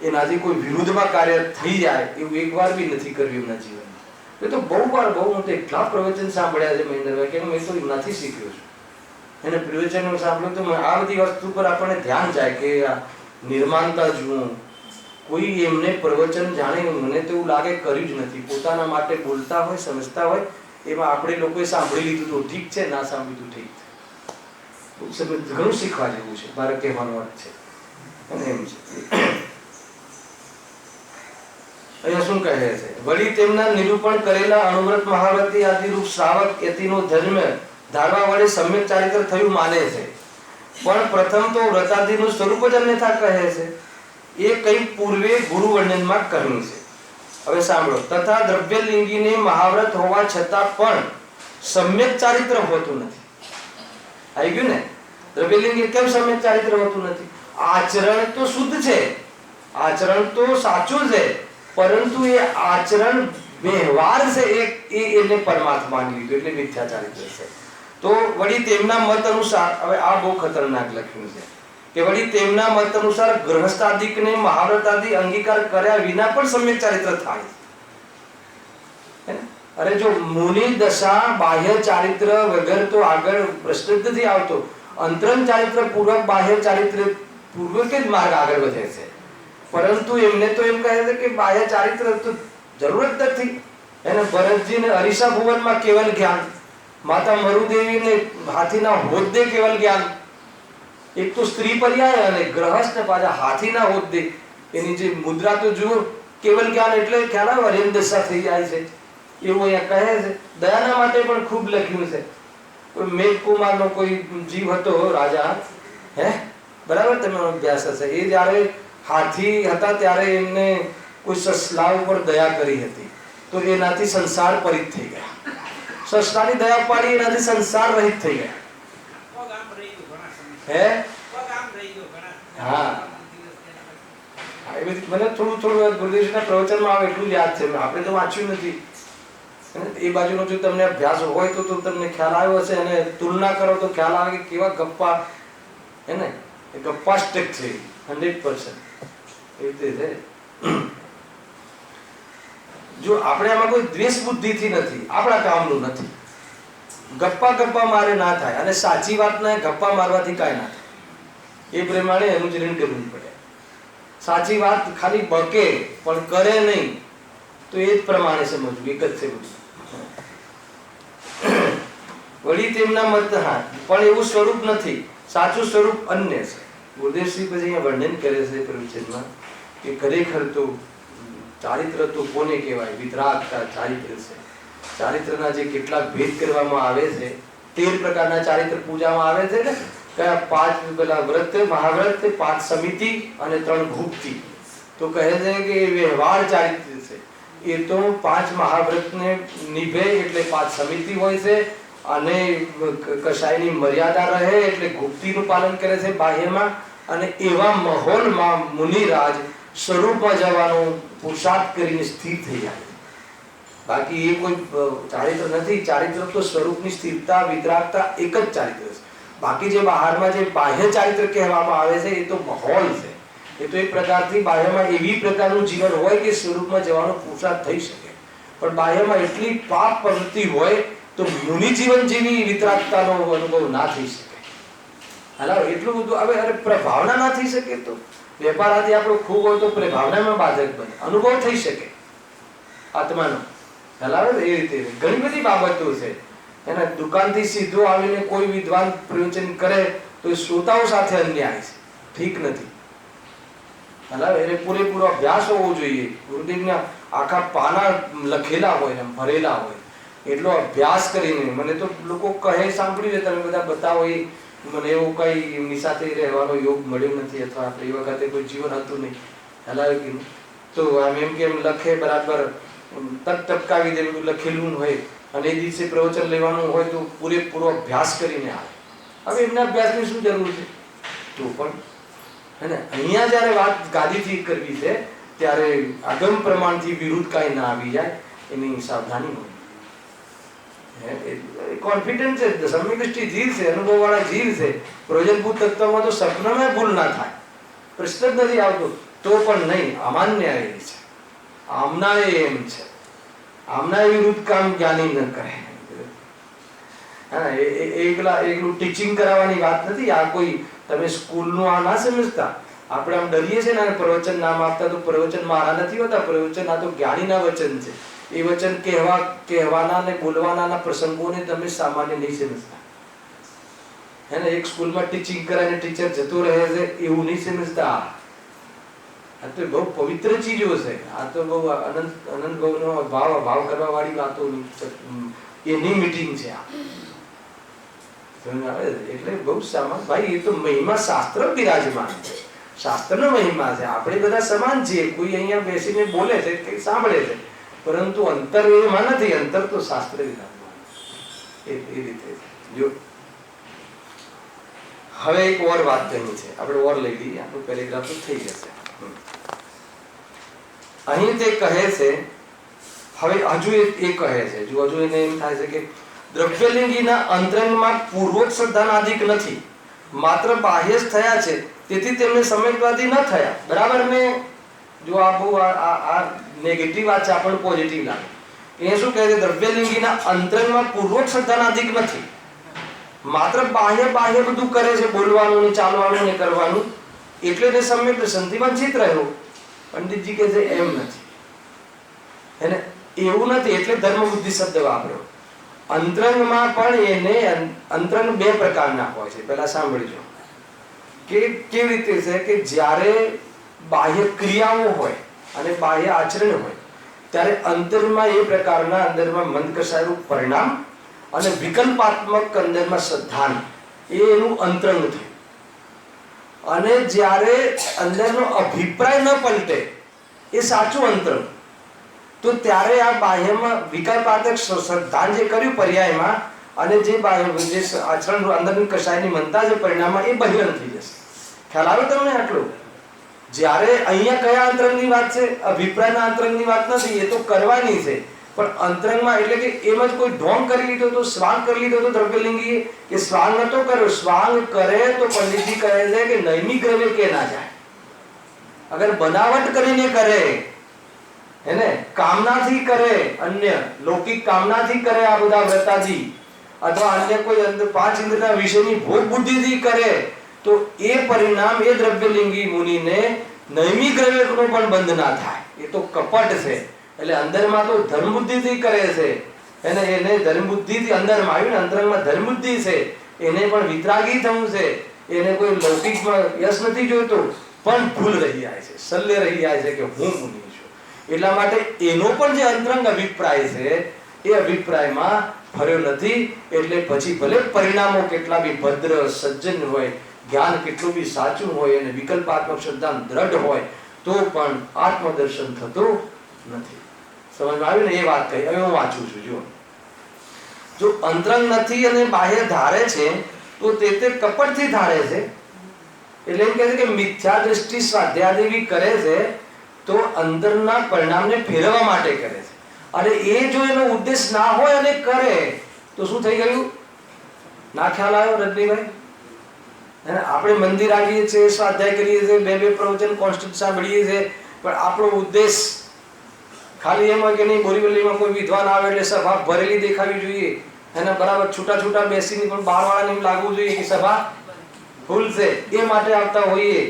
એનાથી કોઈ વિરુદ્ધમાં કાર્ય થઈ જાય એવું એક વાર બી નથી કર્યું એમના જીવનમાં. એ તો બહુ હું તો એટલા પ્રવચન સાંભળ્યા છે મહેન્દ્રભાઈ કે મેં તો એમનાથી શીખ્યો છું. એને પ્રવચનો સાંભળ્યું તો આ બધી વસ્તુ પર આપણને ધ્યાન જાય કે આ નિર્માણતા જુઓ. કોઈ એમને પ્રવચન જાણે મને તો એવું લાગે કર્યું જ નથી. પોતાના માટે બોલતા હોય, સમજતા હોય, એમાં આપણે લોકોએ સાંભળી લીધું તો ઠીક છે, ના સાંભળ્યું ઠીક છે. ઘણું શીખવા જેવું છે, મારે કહેવાનો અર્થ છે. અને એમ છે અહીંયા શું કહે છે, વળી તેમના નિરૂપણ કરેલા અણુવ્રત મહાવ્રતી આદિ રૂપ શ્રાવક યતિનો ધર્મ ધારવા વડે સમ્યક ચારિત્ર થયું માને છે. પણ પ્રથમ તો વ્રતાદિનું સ્વરૂપ જ અન્યથા કહે છે. એ કઈ પૂર્વે ગુરુ વર્ણનમાં કહ્યું છે. હવે સાંભળો. તથા દ્રવ્યલિંગીને મહાવ્રત હોવા છતાં પણ સમ્યક ચારિત્ર હોતું નથી. આવી ગયું ને? દ્રવ્યલિંગી કેમ સમ્યક ચારિત્ર હોતું નથી? આચરણ તો શુદ્ધ છે, આચરણ તો સાચું છે, પરંતુ એ આચરણ વ્યવહાર છે એને પરમાત્મા માની લીધું એટલે મિથ્યા ચારિત્ર છે. તો વળી તેમના મત અનુસાર, હવે આ બહુ ખતરનાક લખ્યું છે કે વળી તેમના મત અનુસાર ગૃહસ્થાદિકને મહાવ્રતાદિ અંગીકાર કર્યા વિના પણ સમ્યક ચારિત્ર થાય. અરે જો મુનિ દશા બાહ્ય ચારિત્ર વગર તો આગળ પ્રશ્ન જ નથી આવતો. અંતરંગ ચારિત્ર પૂર્વક બાહ્ય ચારિત્ર પૂર્વક જ માર્ગ આગળ વધે છે. પરંતુ એમને તો એમ કહે છે કે બાહ્ય ચારિત્ર તો જરૂર જ નથી. એને ભરતજીને અરીસા ભુવનમાં કેવલ જ્ઞાન, માતા મરુદેવીને હાથીના હોદ્દે કેવલ જ્ઞાન. એક તો સ્ત્રી પર્યાય અને ગ્રહસ્થ પાછા હાથીના હોદ્દે. એની જે મુદ્રા તો જુઓ, કેવલ જ્ઞાન એટલે ખ્યાલ આવે અરેન દશા થઈ જાય છે એવું અહીંયા કહે છે. દયાના માટે પણ ખૂબ લખ્યું છે. મેઘકુમારનો કોઈ જીવ હતો રાજા, હે બરાબર, તમે અભ્યાસ હશે. એ જ્યારે હાથી હતા ત્યારે એમને કોઈ સસલા ઉપર દયા કરી હતી તો એનાથી સંસાર પરિત થઈ ગયા. સસલાની દયા પાડી એનાથી સંસાર રહિત થઈ ગયા. હે હા, મને થોડું ગુરુદેવજીના પ્રવચનમાં આવે એટલું યાદ છે. આપણે તો વાંચ્યું નથી. એ બાજુનો જો તમને અભ્યાસ હોય તો તમને ખ્યાલ આવ્યો હશે અને તુલના કરો તો ખ્યાલ આવે કે કેવા ગપ્પા, હે ને, એ ગપ્પાસ્ટિક છે 100%. એ રીતે છે. જો આપણે આમાં કોઈ દ્વેષ બુદ્ધિથી નથી, આપણા કામનું નથી. ગપ્પા મારે ના થાય અને સાચી વાતને ગપ્પા મારવાથી કાંઈ ના થાય. એ પ્રમાણે એનું જ ઋણ કરવું પડે. સાચી વાત ખાલી બકે પણ કરે નહીં તો એ જ પ્રમાણે સમજવું, એક જ છે બધું. વળી તેમના મત હા પણ એવું સ્વરૂપ નથી, સાચું સ્વરૂપ અન્ય છે. ગુરુદેવશ્રી પછી અહીંયા વર્ણન કરે છે પ્રવચનમાં કે ખરેખર તો ચારિત્ર તો કોને કહેવાય? વિતરાગતા ચારિત્ર છે. ચારિત્રના જે કેટલાક ભેદ કરવામાં આવે છે, 13 પ્રકારના ચારિત્ર પૂજામાં આવે છે ને. કયા? 5 પેલા વ્રત, મહાવ્રત, 5 સમિતિ અને 3 ગુપ્તિ. તો કહે છે કે વ્યવહાર ચારિત્ર છે એ તો 5 મહાવ્રતને નિભે એટલે 5 સમિતિ હોય છે અને કશાયની મર્યાદા રહે એટલે ગુપ્તિનું પાલન કરે છે બાહ્યમાં. અને એવા માહોલમાં મુનિરાજ સ્વરૂપમાં જવાનો પુરુષાર્થ કરીને સ્થિર થઈ જાય. બાકી એ કોઈ ચારિત્ર નથી. ચારિત્ર તો સ્વરૂપની સ્થિરતા, વિતરાગતા એક જ ચારિત્ર છે. બાકી જે બહારમાં જે બાહ્ય ચારિત્ર કહેવામાં આવે છે એ તો માહોલ છે. એ તો એક પ્રકારથી બાહ્યમાં એવી પ્રકારનું જીવન હોય કે સ્વરૂપમાં જવાનો પુરુષાર્થ થઈ શકે, પણ બાહ્યમાં એટલી પાપ પ્રવૃત્તિ હોય તો મુનિ જીવન જેવી વિતરાગતાનો અનુભવ ના થઈ શકે. હાલો એટલું બધું. હવે અરે પ્રભાવના ના થઈ શકે તો વેપાર આદિ આપણો ખૂબ હોય તો પ્રભાવનામાં બાધક બને, અનુભવ થઈ શકે આત્માનો. હલાવે એ રીતે ઘણી બધી બાબતો છે. એના દુકાનથી સીધો આવીને કોઈ વિદ્વાન પ્રવચન કરે તો એ શ્રોતાઓ સાથે અન્યાય છે, ઠીક નથી. હલાવે એટલે પૂરેપૂરો અભ્યાસ હોવો જોઈએ. ગુરુદેવના આખા પાના લખેલા હોય એમ ભરેલા હોય, એટલો અભ્યાસ કરીને. મને તો લોકો કહે સાંભળ્યું છે, તમે બધા બતાવો, એ મને એવું કઈ એમની સાથે રહેવાનો યોગ મળ્યો નથી, અથવા આપણે એ વખતે કોઈ જીવન હતું નહીં, હલાવ્યું કે નહીં. તો આમ એમ કે એમ લખે બરાબર ટપકાવી દે, બધું લખેલું હોય, અને એ દિવસે પ્રવચન લેવાનું હોય તો પૂરેપૂરો અભ્યાસ કરીને આવે. હવે એમના અભ્યાસની શું જરૂર છે? તો પણ હે ને, અહીંયા જયારે વાત ગાદીથી કરવી છે ત્યારે આગમ પ્રમાણથી વિરુદ્ધ કાંઈ ના આવી જાય એની સાવધાની હોય. કોન્ફિડન્સ છે, સમ્યક દ્રષ્ટિ જીવ છે, અનુભવ વાળા જીવ છે. પ્રયોજનભૂત તત્વમાં તો સપનામાં ભૂલ ના થાય, પ્રશ્ન જ નથી આવતો. તો પણ નહીં, અમાન્ય એ છે, આમના એમ છે, આમના વિરુદ્ધ કામ જ્ઞાની ન કરે. હા, એકલું ટીચિંગ કરાવવાની વાત નથી. આ કોઈ તમે સ્કૂલનું આ ના સમજતા. આપણે આમ ડરીએ છીએ ને પ્રવચન નામ આપતા, તો પ્રવચન મારા નથી હોતા, પ્રવચન આ તો જ્ઞાનીના વચન છે. એ વચન કહેવાના ને બોલવાના પ્રસંગોને તમે સામાન્ય નહીં સમજતા. હે ને, એક સ્કૂલમાં ટીચિંગ કરાય ને ટીચર જતો રહે છે એવું નહીં સમજતા. આ તો બહુ પવિત્ર ચીજો છે. આ તો બહુ અનંત ભાવનો ભાવ કરવા વાળી વાતો એની મીટિંગ છે આ. એટલે બહુ સામાન ભાઈ, એ તો મહિમા શાસ્ત્ર બિરાજમાન છે, શાસ્ત્રનો મહિમા છે. આપણે બધા સમાન છીએ. કોઈ અહીંયા બેસીને બોલે છે કે સાંભળે છે, પરંતુ અંતર એમાં નથી. અંતર તો શાસ્ત્ર વિરાજમાન એ રીતે. જો હવે એક ઓર વાત કહી છે, આપણે ઓર લઈ લઈએ, આપણું પેરેગ્રાફ તો થઈ જશે. અહીં તે કહે છે, હવે હજુ એ કહે છે, જો હજુ એને એમ થાય છે કે દ્રવ્યલિંગીના અંતરંગમાં પૂર્વોત શ્રદ્ધાનાદિક નથી, માત્ર બાહ્ય જ થયા છે, તેથી તેમને સમ્યક્વાદી ન થયા. બરાબર ને? જો આ બહુ આ નેગેટિવ વાત છે, આપણને પોઝિટિવ લાગે. એ શું કહે છે? દ્રવ્યલિંગીના અંતરંગમાં પૂર્વોત શ્રદ્ધાનાદિક નથી, માત્ર બાહ્ય બધું કરે છે, બોલવાનું ને ચાલવાનું ને કરવાનું, એટલે તે સમ્યક દર્શનથી વંચિત રહ્યો. પંડિતજી કહે છે એમ નથી, એને એવું નથી. એટલે ધર્મ બુદ્ધિ શબ્દ વાપર્યો. અંતરંગમાં પણ એને અંતરંગ બે પ્રકારના હોય છે. પહેલા સાંભળજો કે કેવી રીતે છે કે જ્યારે બાહ્ય ક્રિયાઓ હોય અને બાહ્ય આચરણ હોય ત્યારે અંતરમાં એ પ્રકારના અંદરમાં મંદ કસાયેલું પરિણામ અને વિકલ્પાત્મક અંદરમાં શ્રદ્ધાન, એ એનું અંતરંગ થયું. અને જ્યારે અંદરનો અભિપ્રાય ન પલટે એ સાચું અંતરંગ. તો ત્યારે આ બાહ્યમાં વિકલ્પાત્મક શ્રદ્ધાન જે કર્યું પર્યાયમાં, અને જે આચરણ અંદરની કસાયની મનતા જે પરિણામમાં, એ બહિરંગ થઈ જશે. ખ્યાલ આવે તમને આટલું? જ્યારે અહીંયા કયા અંતરંગની વાત છે? અભિપ્રાયના અંતરંગની વાત નથી, એ તો કરવાની છે. પણ અંતરંગમાં એટલે કે એમ જ કોઈ ઢોંગ કરી લીધો તો, સ્વાંગ કરી લીધો તો દ્રવ્યલિંગી, કે સ્વાંગ નતો કર્યો. સ્વાંગ કરે તો પંડિતજી કહે છે કે નૈમિક દ્રવ્ય કે ના જાય. અગર બનાવટ કરીને કરે, હેને, કામનાથી કરે, અન્ય લૌકિક કામનાથી કરે આ બધા વ્રતાજી, અથવા અન્ય કોઈ પાંચ ઇન્દ્રિયના વિષયની ભોગ બુદ્ધિથી કરે, તો એ પરિણામ એ દ્રવ્યલિંગી મુનિને નૈમિક દ્રવ્યનો પણ બંધ ના થાય. એ તો કપટ છે. એટલે અંદરમાં તો ધર્મ બુદ્ધિથી કરે છે, એને ધર્મ બુદ્ધિથી અંદરમાં આવ્યું ને, અંતરંગમાં ધર્મ બુદ્ધિ છે, એને પણ વિતરાગી થવું છે, એને કોઈ લૌકિકમાં યશ નથી જોઈતું, પણ ભૂલ રહી જાય છે, શલ્ય રહી જાય છે કે હું મુનિ છું. એટલા માટે એનો પણ જે અંતરંગ અભિપ્રાય છે એ અભિપ્રાયમાં ફર્યો નથી. એટલે પછી ભલે પરિણામો કેટલા બી ભદ્ર સજ્જન હોય, જ્ઞાન કેટલું બી સાચું હોય અને વિકલ્પાત્મક શ્રદ્ધા દ્રઢ હોય, તો પણ આત્મદર્શન થતું નથી. સમજમાં આવ્યું ને? એ વાત કહી. હવે હું વાંચું છું. જો અંતરંગ નથી અને બાહ્ય ધારે છે તો તે કપટથી ધારે છે. એટલે એમ કહે છે કે મિથ્યા દ્રષ્ટિ સ્વાધ્યાય કરે છે તો અંદરના પરિણામને ફેરવવા માટે કરે છે. અને એ જો એનો ઉદ્દેશ ના હોય અને કરે તો શું થઈ ગયું? ના ખ્યાલ આવ્યો રજનીભાઈ? આપણે મંદિર આવીએ છીએ, સ્વાધ્યાય કરીએ છીએ, બે પ્રવચન કોન્સ્ટન્ટ સાંભળીએ છીએ, પણ આપણો ઉદ્દેશ ખાલી એમ હોય કે નહીં, બોરીવલીમાં કોઈ વિદ્વાન આવે એટલે સભા ભરેલી દેખાવી જોઈએ, એને બરાબર છૂટા બેસીને પણ બહારવાળાને એમ લાગવું જોઈએ કે સભા ફૂલ છે, એ માટે આવતા હોઈએ.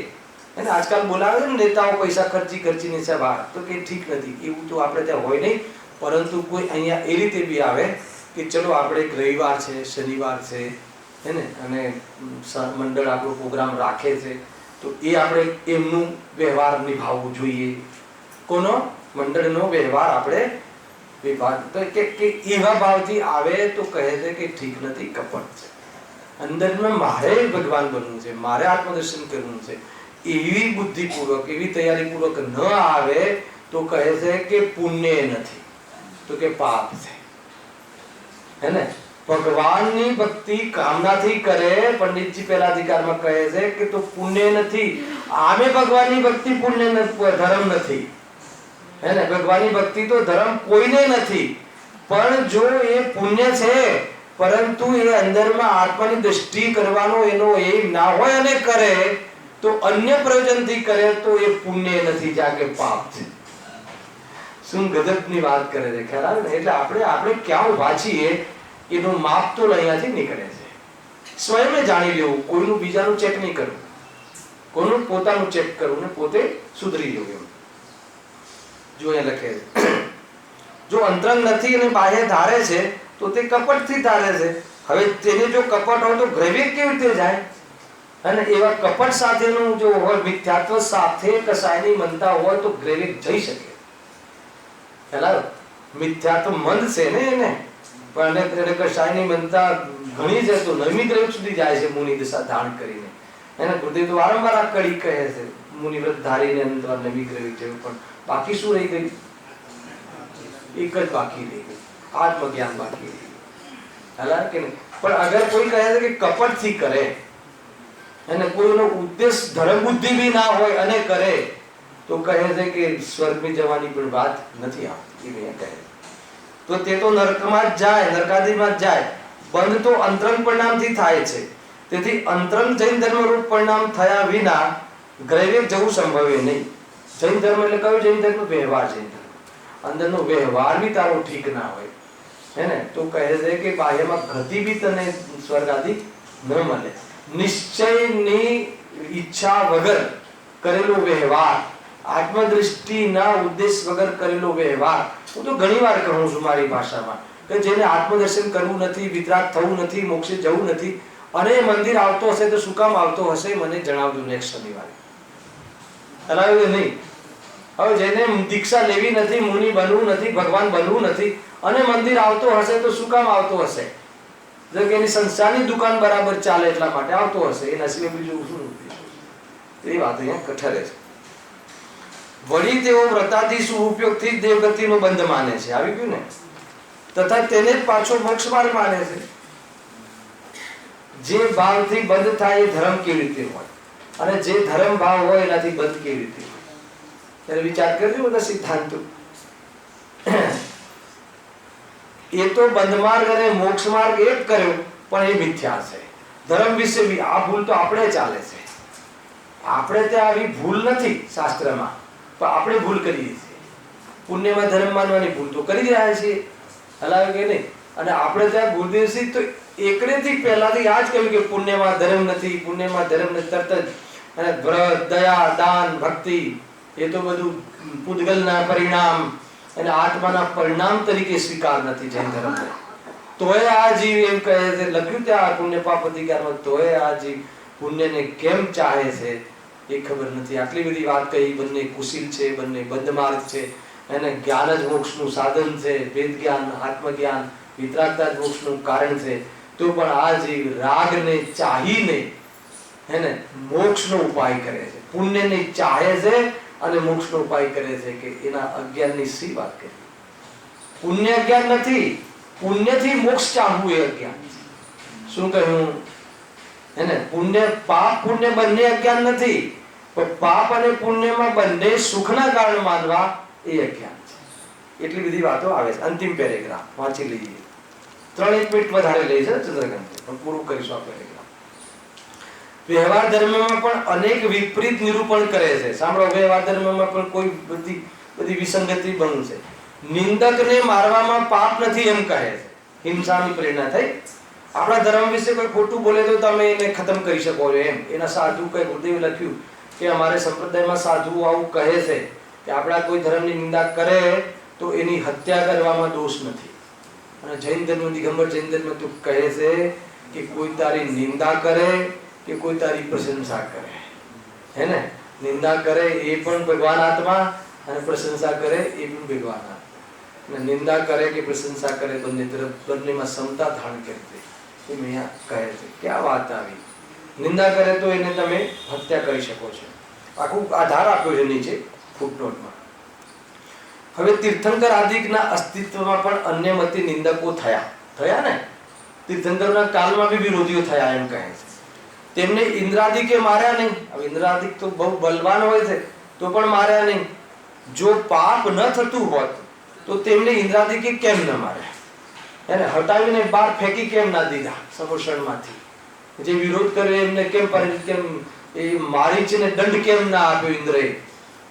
અને આજકાલ બોલાવે છે ને નેતાઓ પૈસા ખર્ચીને સભા, તો કે ઠીક નથી, એવું તો આપણે ત્યાં હોય નહીં. પરંતુ કોઈ અહીંયા એ રીતે બી આવે કે ચલો આપણે એક રવિવાર છે, શનિવાર છે, હે ને, અને મંડળ આપણો પ્રોગ્રામ રાખે છે, તો એ આપણે એમનું વ્યવહાર નિભાવવું જોઈએ. કોનો? મંડળનો વ્યવહાર આપણે વિભાગ તો કે એવા ભાવથી આવે તો કહે છે કે ઠીક નથી, કપટ છે. અંદરમાં મારે ભગવાન બનવું છે, મારે આત્મદર્શન કરવું છે, એવી બુદ્ધિપૂર્વક એવી તૈયારીપૂર્વક ન આવે તો કહે છે કે પુણ્ય નથી, તો કે પાપ છે. હે ને? ભગવાનની ભક્તિ કામનાથી કરે. પંડિતજી પહેલા અધિકારમાં કહે છે કે તો પુણ્ય નથી. આમે ભગવાનની ભક્તિ પુણ્ય ધર્મ નથી. હે ને? ભગવાનની ભક્તિ તો ધર્મ કોઈને નથી, પણ જો એ પુણ્ય છે પરંતુ એ અંદરમાં આત્માની દ્રષ્ટિ કરવાનો એનો એમ ના હોય અને કરે તો અન્ય પ્રયોજનથી કરે તો એ પુણ્ય નથી, જાકે પાપ છે. શું ગજબની વાત કરે છે, ખ્યાલ આવે ને? એટલે આપણે ક્યાં ઉભા છીએ એનું માપ તો અહીંયાથી નીકળે છે. સ્વયં જાણી લેવું, કોઈનું બીજાનું ચેક નહીં કરવું, કોઈનું પોતાનું ચેક કરવું ને પોતે સુધરી જવું. એમ જો અહીંયા લખે છે, જો અંતરંગ નથી અને બાહ્ય ધારે છે તો તે કપટથી ધારે છે. હવે તેને જો કપટ હોય તો ગ્રૈવિક કેવી રીતે જાય? અને એવા કપટ સાથેનું જો હોય, મિથ્યાત્વ સાથે કસાયની મનતા હોય તો ગ્રૈવિક જઈ શકે. ખ્યાલ? મિથ્યાત્વ મંદ છે ને એને, પણ એને કસાયની મનતા ઘણી છે તો નવમી ગ્રૈવિક સુધી જાય છે મુનિ દશા ધારણ કરીને. એને ગુરુદેવ તો વારંવાર આ કડી કહે છે, મુનિવ્રત ધારીને અંદર નવમી ગ્રૈવિક જેવું. પણ બાકી શું રહી ગયું? એક જ બાકી રહી ગયું, આત્મજ્ઞાન બાકી રહી ગયું. ખ્યાલ કે નહીં? પણ અગર કોઈ કહે છે કે કપટથી કરે અને કોઈનો ઉદ્દેશ ધર્મ બુદ્ધિ બી ના હોય અને કરે તો કહે છે કે સ્વર્ગમાં જવાની પણ વાત નથી આવતી. એ કહે તો તે તો નરકમાં જ જાય, નરકાદિમાં જ જાય. બંધ તો અંતરંગ પરિણામથી થાય છે. તેથી અંતરંગ જૈન ધર્મ રૂપ પરિણામ થયા વિના ગ્રૈવિક જવું સંભવે નહીં. જૈન ધર્મ એટલે કયો જૈન ધર્મ? વ્યવહાર જૈન ધર્મ. અંદરનો વ્યવહાર બી તારો ઠીક ના હોય, હે ને, તો કહે છે કે બાહ્યમાં ગતિ બી તને સ્વર્ગ આદિ ન મળે. નિશ્ચયની ઈચ્છા વગર કરેલો વ્યવહાર, આત્મદૃષ્ટિના ઉદ્દેશ વગર કરેલો વ્યવહાર. હું તો ઘણી વાર કહું છું મારી ભાષામાં કે જેને આત્મદર્શન કરવું નથી, વિતરાગ થવું નથી, મોક્ષે જવું નથી અને મંદિર આવતો હશે તો શું કામ આવતો હશે મને જણાવજો નેક્સ્ટ શનિવારે. હલાવ્યું નહીં? હવે જેને દીક્ષા લેવી નથી, મુનિ બનવું નથી, ભગવાન બનવું નથી અને મંદિર આવતો હશે તો શું કામ આવતો હશે? જો કે એની સંસ્થાની દુકાન બરાબર ચાલે એટલા માટે આવતો હશે, એ નસીબે બીજું શું? એ વાત અહીંયા કઠરે છે. વળી તેઓ વ્રતાદી સુઉપયોગથી જ દેવગતિનો બંધ માને છે. આવી ગયું ને? તથા તેને જ પાછો મોક્ષ માર્ગ માને છે. જે ભાવથી બંધ થાય એ ધર્મ કેવી રીતે હોય અને જે ધર્મ ભાવ હોય એનાથી બંધ કેવી રીતે હોય? ત્યારે વિચાર કરજો બધા સિદ્ધાંતો. એ તો બંધ માર્ગ અને મોક્ષ માર્ગ એક કર્યો પણ એ મિથ્યા છે. ધર્મ વિશે બી આ ભૂલ તો આપણે ચાલે છે. આપણે ત્યાં આવી ભૂલ નથી શાસ્ત્રમાં, પણ આપણે ભૂલ કરીએ છીએ. પુણ્યમાં ધર્મ માનવાની ભૂલ તો કરી રહ્યા છીએ. હલાવે કે નહીં? અને આપણે ત્યાં ગુરુદેવસિંહ તો એકડેથી પહેલાથી આ જ કહ્યું કે પુણ્યમાં ધર્મ નથી, પુણ્યમાં ધર્મ નથી. તરત જ અને વ્રત, દયા, દાન, ભક્તિ એ તો બધું પૂતગલના પરિણામ અને આત્માના પરિણામ તરીકે સ્વીકાર નથી જૈન ધર્મને. તોય આ જીવ એમ કહે છે, લખ્યું ત્યાં પુણ્ય પાપ અધિકારમાં, તોય આ જીવ પુણ્યને કેમ ચાહે છે એ ખબર નથી. આટલી બધી વાત કહી. બંને કુશીલ છે, બંને બંધ માર્ગ છે, અને જ્ઞાન જ મોક્ષનું સાધન છે. વેદ જ્ઞાન, આત્મજ્ઞાન, વિતરાગતા જ મોક્ષનું કારણ છે. તો પણ આ જીવ રાગને ચાહીને હે ને મોક્ષનો ઉપાય કરે છે, પુણ્યને ચાહે છે અને મોક્ષનો ઉપાય કરે છે. કે એના અજ્ઞાનની સી વાત કરી? પુણ્ય અજ્ઞાન નથી, પુણ્યથી મોક્ષ ચાહવું એ અજ્ઞાન છે. શું કહ્યું? હે ને? પુણ્ય, પાપ પુણ્ય બંને અજ્ઞાન નથી, પણ પાપ અને પુણ્યમાં બંને સુખના કારણ માનવા એ અજ્ઞાન છે. એટલી બધી વાતો આવે છે. અંતિમ પેરેગ્રાફ વાંચી લઈએ. 3 મિનિટ વધારે લઈ છે ચંદ્રકાંત, પણ પૂરું કરીશું આ પેરેગ્રાફ. વ્યવહાર ધર્મમાં પણ અનેક વિપરીત નિરૂપણ કરે છે. સાંભળો, વ્યવહાર ધર્મમાં પણ કોઈ બધી વિસંગતિ બનવું છે. નિંદકને મારવામાં પાપ નથી એમ કહે છે. હિંસાની પ્રેરણા થઈ. આપણા ધર્મ વિશે કોઈ ખોટું બોલે તો તમે એને ખતમ કરી શકો છો એમ. એના સાધુ કઈ ગુરુદેવે લખ્યું કે અમારે સંપ્રદાયમાં સાધુ આવું કહે છે કે આપણા કોઈ ધર્મની નિંદા કરે તો એની હત્યા કરવામાં દોષ નથી. અને જૈન ધર્મ, દિગંબર જૈન ધર્મ તો કહે છે કે કોઈ તારી નિંદા કરે કે કોઈ તારી પ્રશંસા કરે, હે ને, નિંદા કરે એ પણ ભગવાન આત્મા અને પ્રશંસા કરે એ પણ ભગવાન આપે, અને નિંદા કરે કે પ્રશંસા કરે બંને તરફ બંનેમાં સમતા ધારણ કરી દે. એમ અહીંયા કહે છે કે આ વાત આવી. નિંદા કરે તો એને તમે હત્યા કરી શકો છો. આખું આધાર આપ્યો છે નીચે ફૂટનોટમાં. હવે તીર્થંકર આદિકના અસ્તિત્વમાં પણ અન્યમતી નિંદકો થયા ને. તીર્થંકરના કાળમાં બી વિરોધીઓ થયા એમ કહે છે. તેમને ઇન્દ્રાદિકે માર્યા નહીં. હવે ઇન્દ્રાદિક તો બહુ બલવાન હોય છે તો પણ માર્યા નહીં. જો પાપ ન થતું હોત તો તેમને ઇન્દ્રાદિકે કેમ ન માર્યા? એને હટાવીને બહાર ફેંકી કેમ ના દીધા સમોષણમાંથી? જે વિરોધ કરે એમને કેમ એ મારીચને દંડ કેમ ના આપ્યો ઇન્દ્રએ?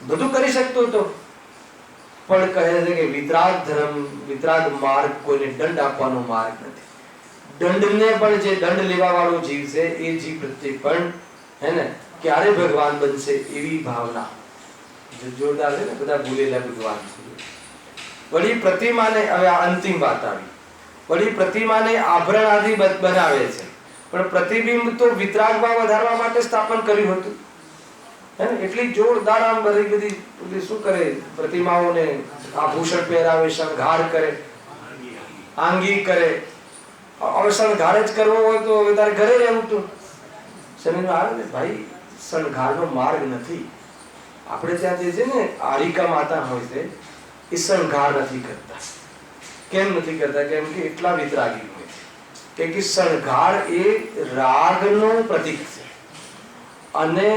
બધું કરી શકતો હતો, પણ કહે છે કે વિતરાગ ધર્મ, વિતરાગ માર્ગ કોઈને દંડ આપવાનો માર્ગ નથી. દંડને પણ જે દંડ લેવા વાળો જીવ છે એ જીવ પ્રત્યે પણ હે ને ક્યારે ભગવાન બનશે એવી ભાવના જોરદાર છે ને. બધા ભૂલેલા ભગવાન. વળી પ્રતિમાને, હવે આ અંતિમ વાત આવી, વળી પ્રતિમાને આભરણ આદિ બનાવે છે, પણ પ્રતિબિંબ તો વિતરાગ ભાવ વધારવા માટે સ્થાપન કર્યું હતું. એટલી જોરદાર આમ બધી શું કરે, પ્રતિમાઓને આભૂષણ પહેરાવે, શણગાર કરે, આંગી કરે. હવે શણગાર જ કરવો હોય તો હવે તારે ઘરે રહેવું તું. સમજમાં આવે ને ભાઈ, શણગારનો માર્ગ નથી. આપણે ત્યાં જે છે ને આરિકા માતા હોય છે એ શણગાર નથી કરતા. કેમ નથી કરતા? કેમ કે એટલા વિતરાગી હોય છે કે શણગાર એ રાગનું પ્રતીક છે. અને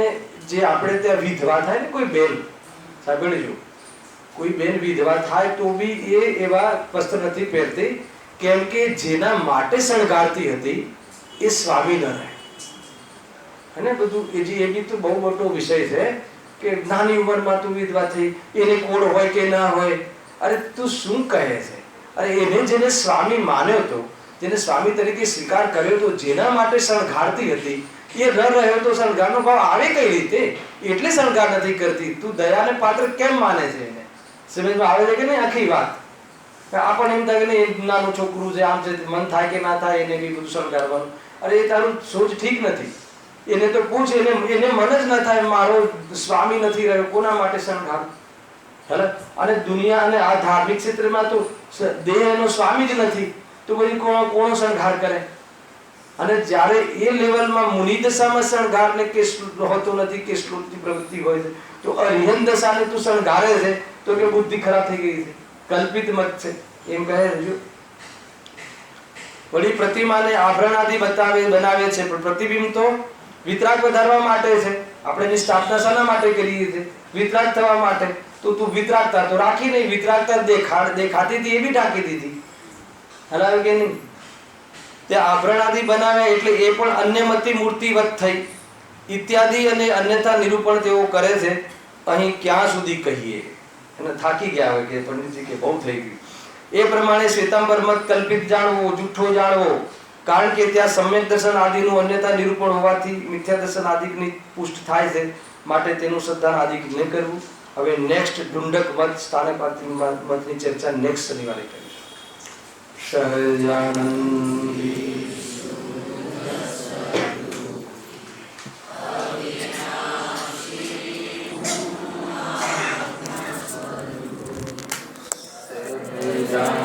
જે આપણે ત્યાં વિધવા થાય ને, કોઈ બેન સાંભળજો, કોઈ બેન વિધવા થાય તો બી એ એવા વસ્ત્ર નથી પહેરતી, કેમ કે જેના માટે શણગારતી હતી એ સ્વામી ન રહે. અને બધું એ બી તો બહુ મોટો વિષય છે કે નાની ઉંમરમાં તું વિધવા થઈ, એને કોડ હોય કે ના હોય. અરે તું શું કહે છે? અરે એને જેને સ્વામી માન્યો હતો, જેને સ્વામી તરીકે સ્વીકાર કર્યો હતો, જેના માટે શણગારતી હતી, એ ન રહ્યો તો શણગારનો ભાવ આવે કઈ રીતે? એટલે શણગાર નથી કરતી. તું દયાને પાત્ર કેમ માને છે એને? સમજમાં આવે છે કે નહીં આખી વાત? આપણને એમ થાય કે નહીં નાનું છોકરું છે, આમ છે, મન થાય કે ના થાય એને બી બધું શણગારવાનું. અરે એ તારું સોચ ઠીક નથી. એને તો પૂછ, એને મન જ ન થાય મારો સ્વામી નથી રહ્યો, કોના માટે શણગાર? અને દુનિયા અને આ ધાર્મિક ક્ષેત્રમાં તો દેહ એનો સ્વામી જ નથી, તો પછી કોનો શણગાર કરે? અને જ્યારે એ લેવલમાં મુનિ દશામાં શણગારને કે હોતો નથી, કે શ્લોકની પ્રવૃત્તિ હોય છે, તો અરિહંત દશાને તું શણગારે છે તો કે બુદ્ધિ ખરાબ થઈ ગઈ છે, કલ્પિત મત છે એમ કહે છે. વળી પ્રતિમાને આભરણ આદિ બનાવે છે, પણ પ્રતિબિંબ તો વિતરાગ વધારવા માટે છે. આપણે એની સ્થાપના શાના માટે કરીએ છીએ? વિતરાગ થવા માટે. તો તું વિતરાગતા તો રાખી નહીં, વિતરાગતા દેખાતી હતી એ બી ઢાંકી દીધી. હલાવે કે નહીં? તે આભરણ આદિ બનાવે એટલે એ પણ અન્યમતી મૂર્તિવત થઈ ઇત્યાદિ અને અન્યથા નિરૂપણ તેઓ કરે છે. અહીં ક્યાં સુધી કહીએ? અને થાકી ગયા હોય કે પંડિતજી કે બહુ થઈ ગયું. એ પ્રમાણે શ્વેતાંબર મત કલ્પિત જાણવો, જૂઠો જાણવો, કારણ કે ત્યાં સમ્યક દર્શન આદિનું અન્યથા નિરૂપણ હોવાથી મિથ્યા દર્શન આદિની પુષ્ટ થાય છે, માટે તેનું શ્રદ્ધા આદિક ન કરવું. હવે નેક્સ્ટ ઢુંડક મત, સ્થાનક મતની ચર્ચા નેક્સ્ટ શનિવારે કરીશું. સહજાનંદી Yeah.